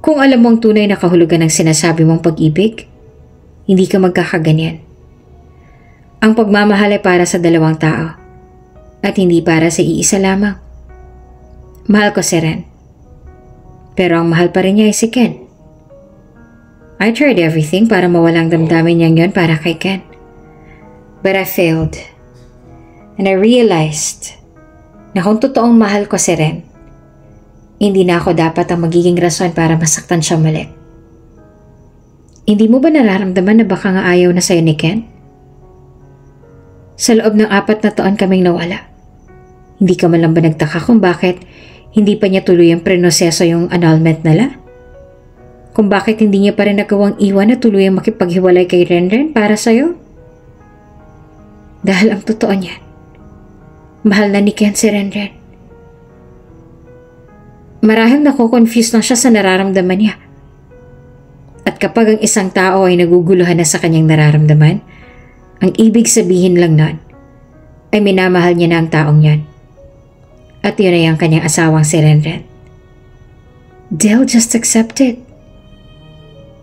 Kung alam mong tunay na kahulugan ng sinasabi mong pag-ibig, hindi ka magkakaganyan. Ang pagmamahal ay para sa 2 tao at hindi para sa iisa lamang. Mahal ko si Ren. Pero ang mahal pa rin niya ay si Ken. I tried everything para mawalang damdamin niyang yon para kay Ken. But I failed. And I realized na kung totoong mahal ko si Ren, hindi na ako dapat ang magiging rason para masaktan siya muli. Hindi mo ba nararamdaman na baka nga ayaw na sa'yo ni Ken? Sa loob ng 4 na taon kaming nawala. Hindi ka man lang ba nagtaka kung bakit hindi pa niya tuloy ang prenoseso yung annulment nila? Kung bakit hindi niya pa rin nagawang iwan na tuluyang makipaghiwalay kay Ren para sa'yo? Dahil ang totoo niyan, mahal na ni Ken si Ren. Marahil nako-confuse lang siya sa nararamdaman niya. At kapag ang isang tao ay naguguluhan na sa kanyang nararamdaman, ang ibig sabihin lang nun ay minamahal niya na ang taong yan. At yun ay ang kanyang asawang si Ren. They'll just accept it.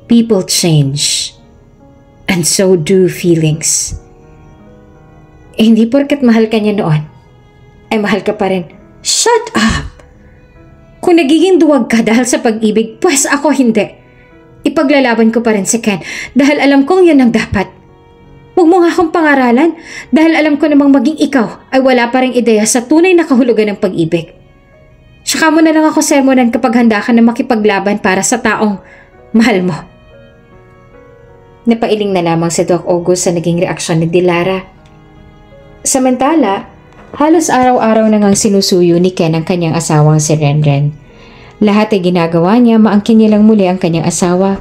People change. And so do feelings. Hindi porket mahal ka niya noon, ay mahal ka pa rin. Shut up! Kung nagiging duwag ka dahil sa pag-ibig, pues ako hindi. Ipaglalaban ko pa rin si Ken dahil alam kong yun ang dapat. Huwag mo nga akong pangaralan dahil alam ko namang maging ikaw ay wala pa rin ideya sa tunay na kahulugan ng pag-ibig. Tsaka mo na lang ako sermonan kapag handa ka na makipaglaban para sa taong mahal mo. Napailing na lamang si Doc August sa naging reaksyon ni Delara. Samantala, halos araw-araw na ngang sinusuyo ni Ken ang kanyang asawang si Ren. Lahat ay ginagawa niya, maangkin niya lang muli ang kanyang asawa.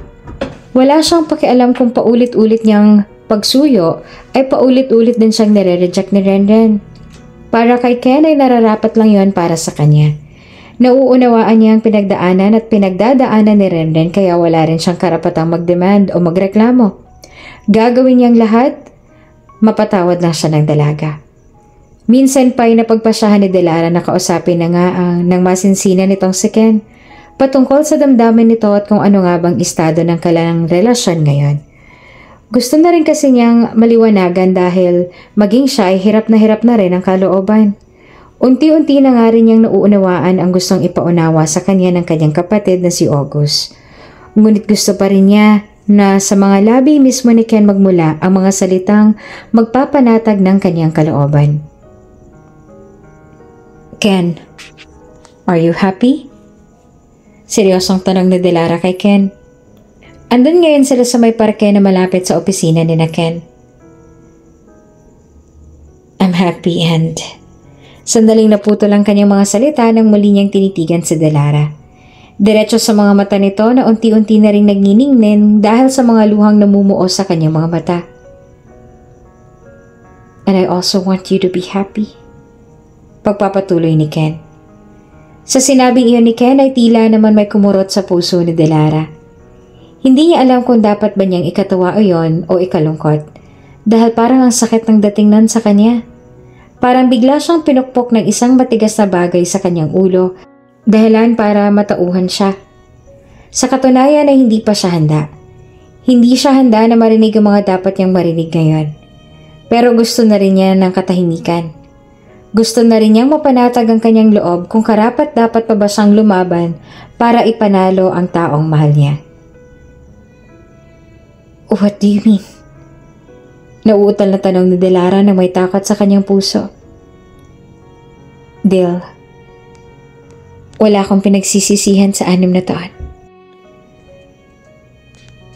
Wala siyang pakialam kung paulit-ulit niyang pagsuyo ay paulit-ulit din siyang nire-reject ni Ren. Para kay Ken ay nararapat lang yon para sa kanya. Nauunawaan niya ang pinagdaanan at pinagdadaanan ni Ren kaya wala rin siyang karapatang mag-demand o magreklamo. Gagawin niyang lahat, mapatawad lang siya ng dalaga. Minsan pa ay napagpasyahan ni Delara na kausapin na nga ng masinsinan nitong si Ken patungkol sa damdamin nito at kung ano nga bang estado ng kanilang relasyon ngayon. Gusto na rin kasi niyang maliwanagan dahil maging siya ay hirap na rin ang kalooban. Unti-unti na nga rin niyang nauunawaan ang gustong ipaunawa sa kanya ng kanyang kapatid na si August. Ngunit gusto pa rin niya na sa mga labi mismo ni Ken magmula ang mga salitang magpapanatag ng kanyang kalooban. Ken, are you happy? Seryosong tanong ni Delara kay Ken. Andun ngayon sila sa may parke na malapit sa opisina ni na Ken. I'm happy Sandaling naputo lang kanyang mga salita nang muli niyang tinitigan si Delara. Diretso sa mga mata nito na unti-unti na rin nagniningnin dahil sa mga luhang namumuo sa kanyang mga mata. And I also want you to be happy. Pagpapatuloy ni Ken. Sa sinabing iyon ni Ken ay tila naman may kumurot sa puso ni Delara. Hindi niya alam kung dapat ba niyang ikatawa iyon o ikalungkot dahil parang ang sakit ng datingnan sa kanya. Parang bigla siyang pinukpok ng isang matigas na bagay sa kanyang ulo dahilan para matauhan siya. Sa katunayan ay hindi pa siya handa. Hindi siya handa na marinig ang mga dapat niyang marinig ngayon. Pero gusto na rin niya ng katahimikan. Gusto na rin niyang mapanatag ang kanyang loob kung karapat dapat pa ba siyang lumaban para ipanalo ang taong mahal niya. What do you mean? Nauutal na tanong ni Delara na may takot sa kanyang puso. Del, wala akong pinagsisisihan sa 6 na taon.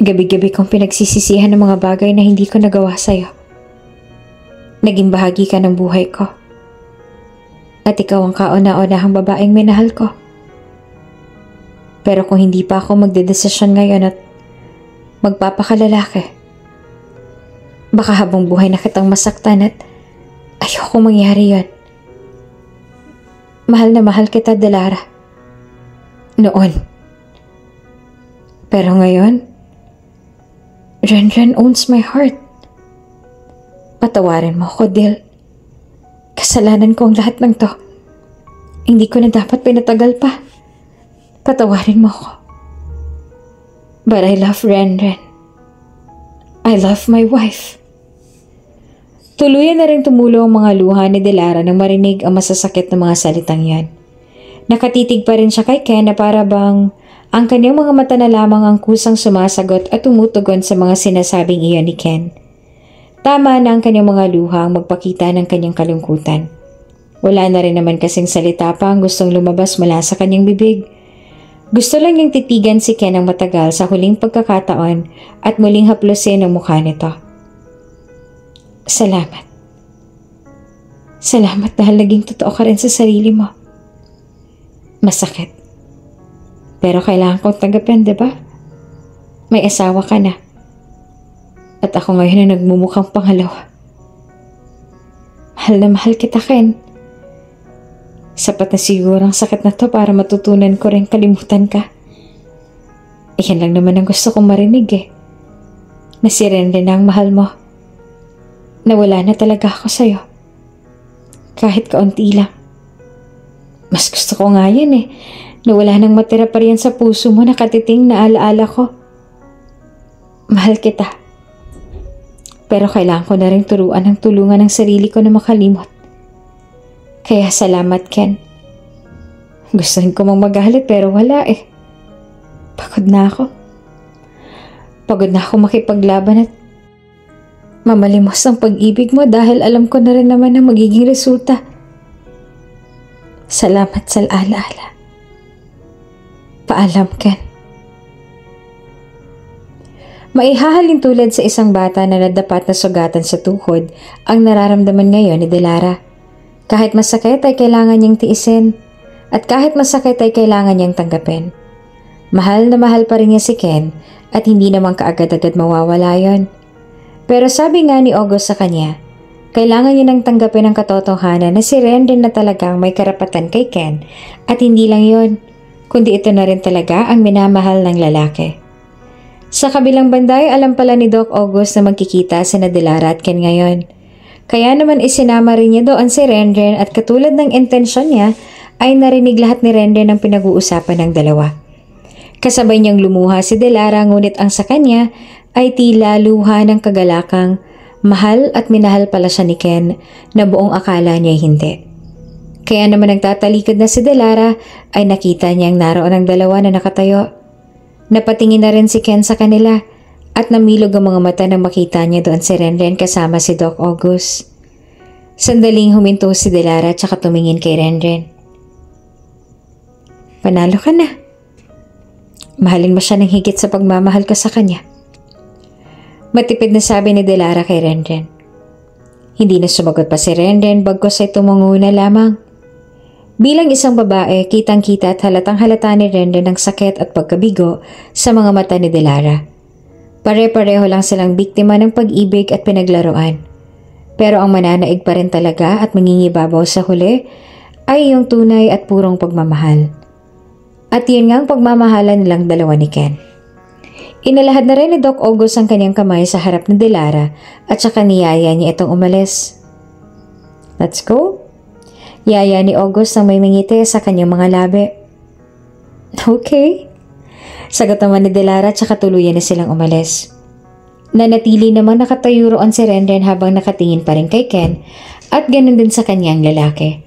Gabi-gabi kong pinagsisisihan ng mga bagay na hindi ko nagawa sa'yo. Naging bahagi ka ng buhay ko. At ikaw ang kauna-unahang babaeng minahal ko. Pero kung hindi pa ako magdedesisyon ngayon at magpapakalalaki, baka habang buhay na kitang masaktan at ayoko mangyari yon. Mahal na mahal kita, Delara. Noon. Pero ngayon, Renren owns my heart. Patawarin mo ako, Del. Kasalanan ko ang lahat ng to. Hindi ko na dapat pinatagal pa. Patawarin mo ako. But I love Renren. I love my wife. Tuluyan na rin tumulo ang mga luha ni Delara nang marinig ang masasakit na mga salitang yan. Nakatitig pa rin siya kay Ken na para bang ang kanyang mga mata na lamang ang kusang sumasagot at tumutugon sa mga sinasabing iyon ni Ken. Tama na ang kanyang mga luha ang magpakita ng kanyang kalungkutan. Wala na rin naman kasing salita pa ang gustong lumabas mula sa kanyang bibig. Gusto lang niyang titigan si Ken ng matagal sa huling pagkakataon at muling haplusin ang mukha nito. Salamat. Salamat dahil naging totoo ka rin sa sarili mo. Masakit. Pero kailangan kong tanggapin, diba? May asawa ka na. At ako ngayon na nagmumukhang pangalawa. Mahal na mahal kita, Ken. Sapat na siguro ang sakit na to para matutunan ko rin kalimutan ka. Iyan lang naman ang gusto kong marinig Na si Renren ang mahal mo. Nawala na talaga ako sa'yo. Kahit kaunti lang. Mas gusto ko nga yan Nawala nang matira pa rin sa puso mo na katiting na alaala ko. Mahal kita. Pero kailangan ko na rin turuan ng tulungan ng sarili ko na makalimot. Kaya salamat, Ken. Gustuhin ko mang magalit pero wala Pagod na ako. Pagod na ako makipaglaban at mamalimos ang pag-ibig mo dahil alam ko na rin naman ang magiging resulta. Salamat sa alaala. Paalam, Ken. Maihahalin tulad sa isang bata na nadapat na sugatan sa tuhod ang nararamdaman ngayon ni Delara. Kahit masakit ay kailangan niyang tiisin at kahit masakit ay kailangan niyang tanggapin. Mahal na mahal pa rin niya si Ken at hindi naman kaagad-agad mawawala yon. Pero sabi nga ni August sa kanya, kailangan niya nang tanggapin ang katotohanan na si Renren na talagang may karapatan kay Ken at hindi lang yon, kundi ito na rin talaga ang minamahal ng lalaki. Sa kabilang banda ay alam pala ni Doc August na magkikita sina Delara at Ken ngayon. Kaya naman isinama rin niya doon si Renren at katulad ng intensyon niya ay narinig lahat ni Renren ang pinag-uusapan ng dalawa. Kasabay niyang lumuha si Delara ngunit ang sa kanya ay tila luha ng kagalakang mahal at minahal pala siya ni Ken na buong akala niya hindi. Kaya naman nagtatalikod na si Delara ay nakita niyang naroon ang dalawa na nakatayo. Napatingin na rin si Ken sa kanila at namilog ang mga mata nang makita niya doon si Renren kasama si Doc August. Sandaling huminto si Delara at saka tumingin kay Renren. Panalo ka na. Mahalin mo siya ng higit sa pagmamahal ko sa kanya. Matipid na sabi ni Delara kay Renren. Hindi na sumagot pa si Renren bagkus ay tumungo na lamang. Bilang isang babae, kitang-kita at halatang halata ni Renren ang sakit at pagkabigo sa mga mata ni Delara. Pare-pareho lang silang biktima ng pag-ibig at pinaglaruan. Pero ang mananaig pa rin talaga at mangingibabaw sa huli ay yung tunay at purong pagmamahal. At yun nga ang pagmamahalan nilang dalawa ni Ken. Inalahad na rin ni Doc August ang kanyang kamay sa harap ni Delara at saka niyaya niya itong umalis. Let's go. Yaya ni August ang may mingiti sa kanyang mga labi. Okay. Sagot naman ni Delara at saka tuluyan na silang umalis. Nanatili naman nakatayo roon si Renren habang nakatingin pa rin kay Ken at ganun din sa kanyang lalaki.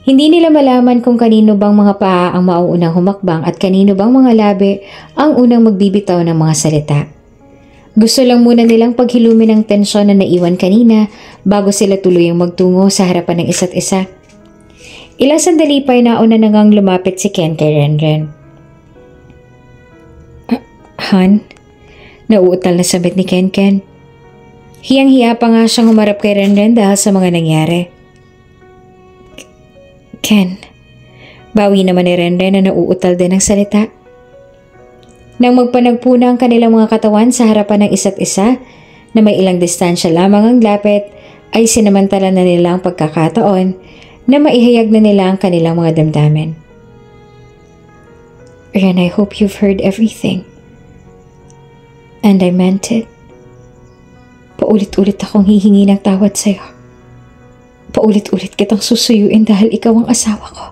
Hindi nila malaman kung kanino bang mga paa ang mauunang humakbang at kanino bang mga labi ang unang magbibitaw ng mga salita. Gusto lang muna nilang paghilumin ang tensyon na naiwan kanina bago sila tuluyang magtungo sa harapan ng isa't isa. Ilang sandali pa'y nauna nang lumapit si Ken kay Renren. Han? Nauutal na sabit ni Ken. Hiyang-hiya pa nga siyang humarap kay Renren dahil sa mga nangyari. Ken, bawi naman ni Renren na nauutal din ng salita. Nang magpanagpuna ang kanilang mga katawan sa harapan ng isa't isa na may ilang distansya lamang ang lapit, ay sinamantala na nila ang pagkakataon na maihayag na nila ang kanilang mga damdamin. Ren, I hope you've heard everything. And I meant it. Paulit-ulit akong hihingi ng tawad sa'yo. Paulit-ulit kitang susuyuin dahil ikaw ang asawa ko.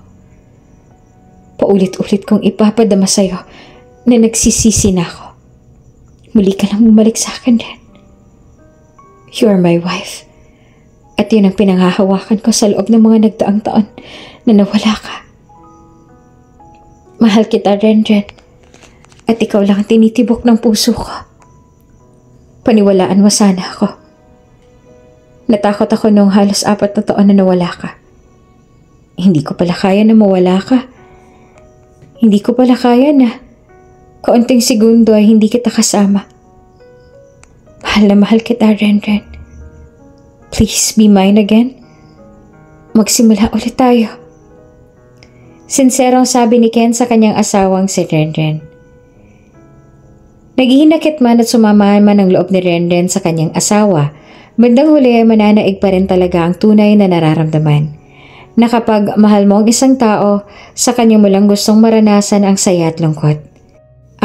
Paulit-ulit kong ipapadama sa'yo na nagsisisi na ako. Muli ka lang bumalik sa akin, Ren. You are my wife. At yun ang pinanghahawakan ko sa loob ng mga nagdaang taon na nawala ka. Mahal kita, Renren. At ikaw lang ang tinitibok ng puso ko. Paniwalaan mo sana ako. Natakot ako noong halos 4 na taon na nawala ka. Hindi ko pala kaya na mawala ka. Hindi ko pala kaya na kaunting segundo ay hindi kita kasama. Mahal na mahal kita, Renren. Please be mine again. Magsimula ulit tayo. Sinserong sabi ni Ken sa kanyang asawang si Renren. Naghihinakit man at sumamahan man ang loob ni Renren sa kanyang asawa, bandang huli ay mananaig pa rin talaga ang tunay na nararamdaman. Na kapag mahal mo ang isang tao, sa kanya mo lang gustong maranasan ang saya at lungkot.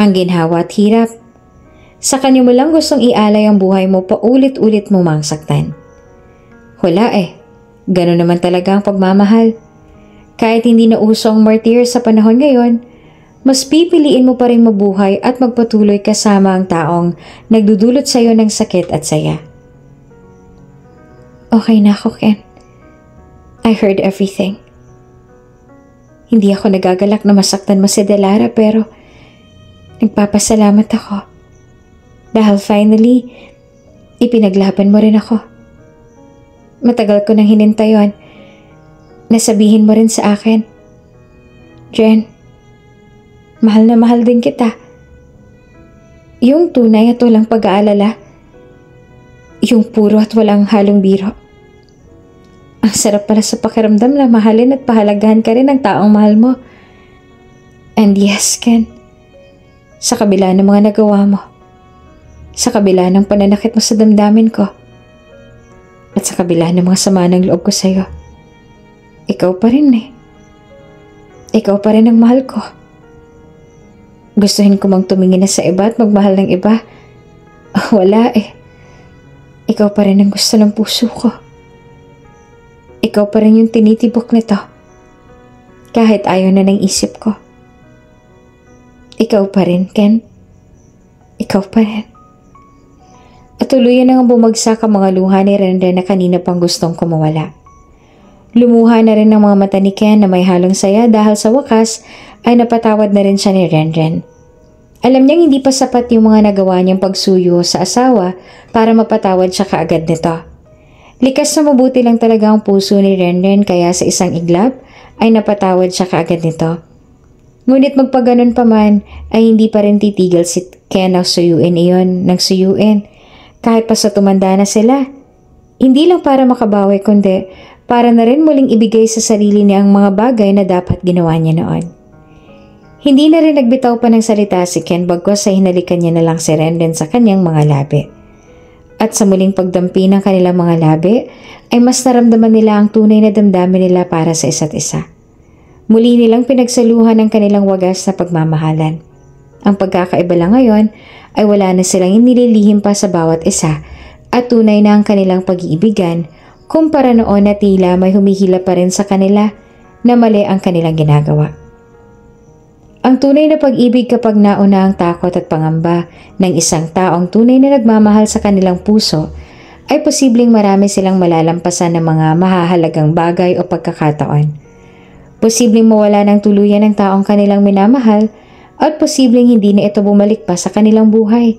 Ang ginhawa at hirap. Sa kanya mo lang gustong ialay ang buhay mo paulit-ulit mo mang saktan. Wala eh. Ganun naman talaga ang pagmamahal. Kahit hindi na uso ang martyr sa panahon ngayon, mas pipiliin mo pa rin mabuhay at magpatuloy kasama ang taong nagdudulot sa iyo ng sakit at saya. Okay na ako, Ken. I heard everything. Hindi ako nagagalak na masaktan mo si Delara pero nagpapasalamat ako. Dahil finally, ipinaglaban mo rin ako. Matagal ko nang hinintay yun. Nasabihin mo rin sa akin. Jen, mahal na mahal din kita. Yung tunay at walang pag-aalala. Yung puro at walang halong biro. Ang sarap pala sa pakiramdam na mahalin at pahalagahan ka rin ng taong mahal mo. And yes, Ken. Sa kabila ng mga nagawa mo. Sa kabila ng pananakit mo sa damdamin ko. At sa kabila ng mga sama ng loob ko sa'yo, ikaw pa rin eh. Ikaw pa rin ang mahal ko. Gustuhin ko mang tumingin na sa iba at magmahal ng iba. Wala eh. Ikaw pa rin ang gusto ng puso ko. Ikaw pa rin yung tinitibok nito. Kahit ayaw na ng isip ko. Ikaw pa rin, Ken. Ikaw pa rin. At tuluyan nang bumagsak ang mga luha ni Renren na kanina pang gustong kumawala. Lumuha na rin ang mga mata ni Ken na may halong saya dahil sa wakas ay napatawad na rin siya ni Renren. Alam niyang hindi pa sapat yung mga nagawa niyang pagsuyo sa asawa para mapatawad siya kaagad nito. Likas na mabuti lang talaga ang puso ni Renren kaya sa isang iglap ay napatawad siya kaagad nito. Ngunit magpaganon pa man ay hindi pa rin titigil si Ken na suyuin iyon ng suyuin. Kahit pa sa tumanda na sila, hindi lang para makabawi kundi para na rin muling ibigay sa sarili niya ang mga bagay na dapat ginawa niya noon. Hindi na rin nagbitaw pa ng salita si Ken bagkus sa hinalikan niya na lang si Renren sa kanyang mga labi. At sa muling pagdampi ng kanilang mga labi ay mas naramdaman nila ang tunay na damdamin nila para sa isa't isa. Muli nilang pinagsaluhan ang kanilang wagas na pagmamahalan. Ang pagkakaiba lang ngayon ay wala na silang inililihim pa sa bawat isa at tunay na ang kanilang pag-iibigan kumpara noon na tila may humihila pa rin sa kanila na mali ang kanilang ginagawa. Ang tunay na pag-ibig kapag nauna ang takot at pangamba ng isang taong tunay na nagmamahal sa kanilang puso ay posibleng marami silang malalampasan ng mga mahahalagang bagay o pagkakataon. Posibleng mawala ng tuluyan ng taong kanilang minamahal at posibleng hindi na ito bumalik pa sa kanilang buhay.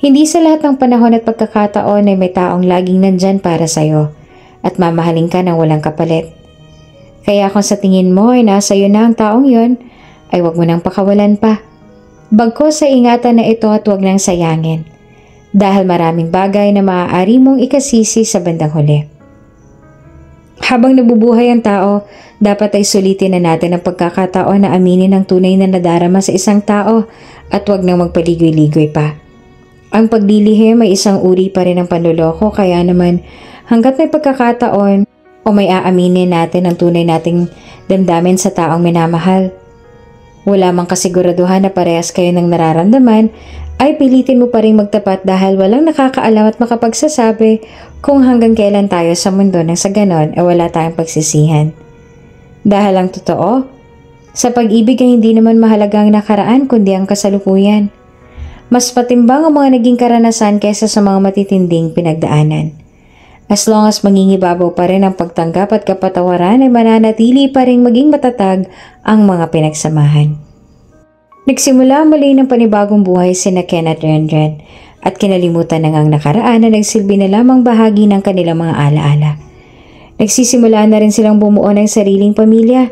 Hindi sa lahat ng panahon at pagkakataon ay may taong laging nandyan para sa'yo at mamahalin ka ng walang kapalit. Kaya kung sa tingin mo ay nasa iyo na ang taong yon, ay huwag mo nang pakawalan pa. Bagkus sa ingatan na ito at huwag nang sayangin dahil maraming bagay na maaari mong ikasisi sa bandang huli. Habang nabubuhay ang tao, dapat ay sulitin na natin ang pagkakataon na aminin ang tunay na nadarama sa isang tao at huwag nang magpaligoy-ligoy pa. Ang paglilihim ay isang uri pa rin ng panloloko kaya naman hanggat may pagkakataon o may aaminin natin ang tunay nating damdamin sa taong minamahal. Wala mang kasiguraduhan na parehas kayo ng nararamdaman, ay pilitin mo pa rin magtapat dahil walang nakakaalam at makapagsasabi kung hanggang kailan tayo sa mundo nang sa ganon ay wala tayong pagsisihan. Dahil ang totoo, sa pag-ibig ay hindi naman mahalaga ang nakaraan kundi ang kasalukuyan. Mas patimbang ang mga naging karanasan kaysa sa mga matitinding pinagdaanan. As long as mangingibabaw pa rin ang pagtanggap at kapatawaran ay mananatili pa rin maging matatag ang mga pinagsamahan. Nagsimula muli ng panibagong buhay sina Ken at Renren at kinalimutan na ngang nakaraan na nagsilbi na lamang bahagi ng kanilang mga alaala. Nagsisimula na rin silang bumuo ng sariling pamilya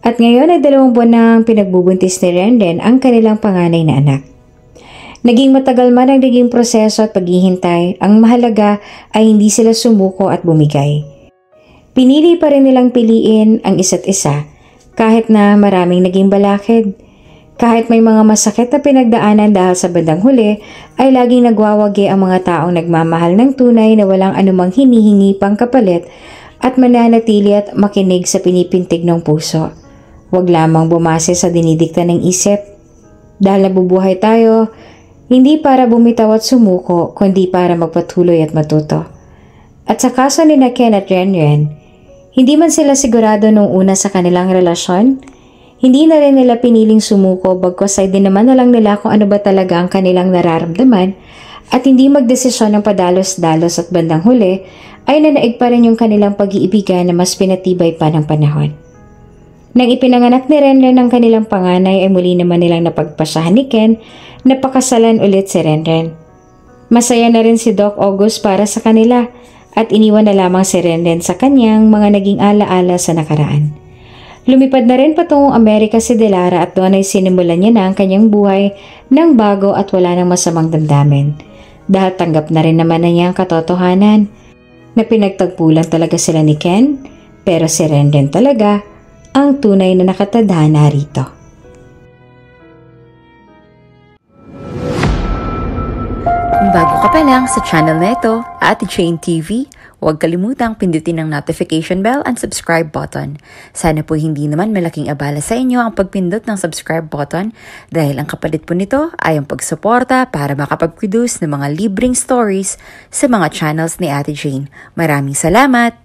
at ngayon ay 2 buwan nang pinagbubuntis ni Renren ang kanilang panganay na anak. Naging matagal man ang naging proseso at paghihintay, ang mahalaga ay hindi sila sumuko at bumigay. Pinili pa rin nilang piliin ang isa't isa kahit na maraming naging balakid. Kahit may mga masakit na pinagdaanan dahil sa bandang huli, ay laging nagwawagi ang mga taong nagmamahal ng tunay na walang anumang hinihingi pang kapalit at mananatili at makinig sa pinipintig ng puso. Huwag lamang bumase sa dinidikta ng isip. Dahil nabubuhay tayo, hindi para bumitaw at sumuko, kundi para magpatuloy at matuto. At sa kaso ni Ken at Renren, hindi man sila sigurado nung una sa kanilang relasyon, hindi na rin nila piniling sumuko bagkus ay dinaman na lang nila kung ano ba talaga ang kanilang nararamdaman at hindi magdesisyon ng padalos-dalos at bandang huli ay nanaig pa rin yung kanilang pag-iibigan na mas pinatibay pa ng panahon. Nang ipinanganak ni Renren ang kanilang panganay ay muli naman nilang napagpasyahan ni Ken na pakasalan ulit si Renren. Masaya na rin si Doc August para sa kanila at iniwan na lamang si Renren sa kanyang mga naging alaala sa nakaraan. Lumipad na rin patungong Amerika si Delara at doon ay sinimulan niya na ang kanyang buhay ng bago at wala nang masamang damdamin. Dahil tanggap na rin naman na niya ang katotohanan na pinagtagpulan talaga sila ni Ken pero si Renren talaga ang tunay na nakatadhana rito. Kung bago ka pa lang sa channel na ito, Ate Jane TV, huwag kalimutang pindutin ang notification bell and subscribe button. Sana po hindi naman malaking abala sa inyo ang pagpindot ng subscribe button dahil ang kapalit po nito ay ang pagsuporta para makapag-produce ng mga libreng stories sa mga channels ni Ate Jane. Maraming salamat!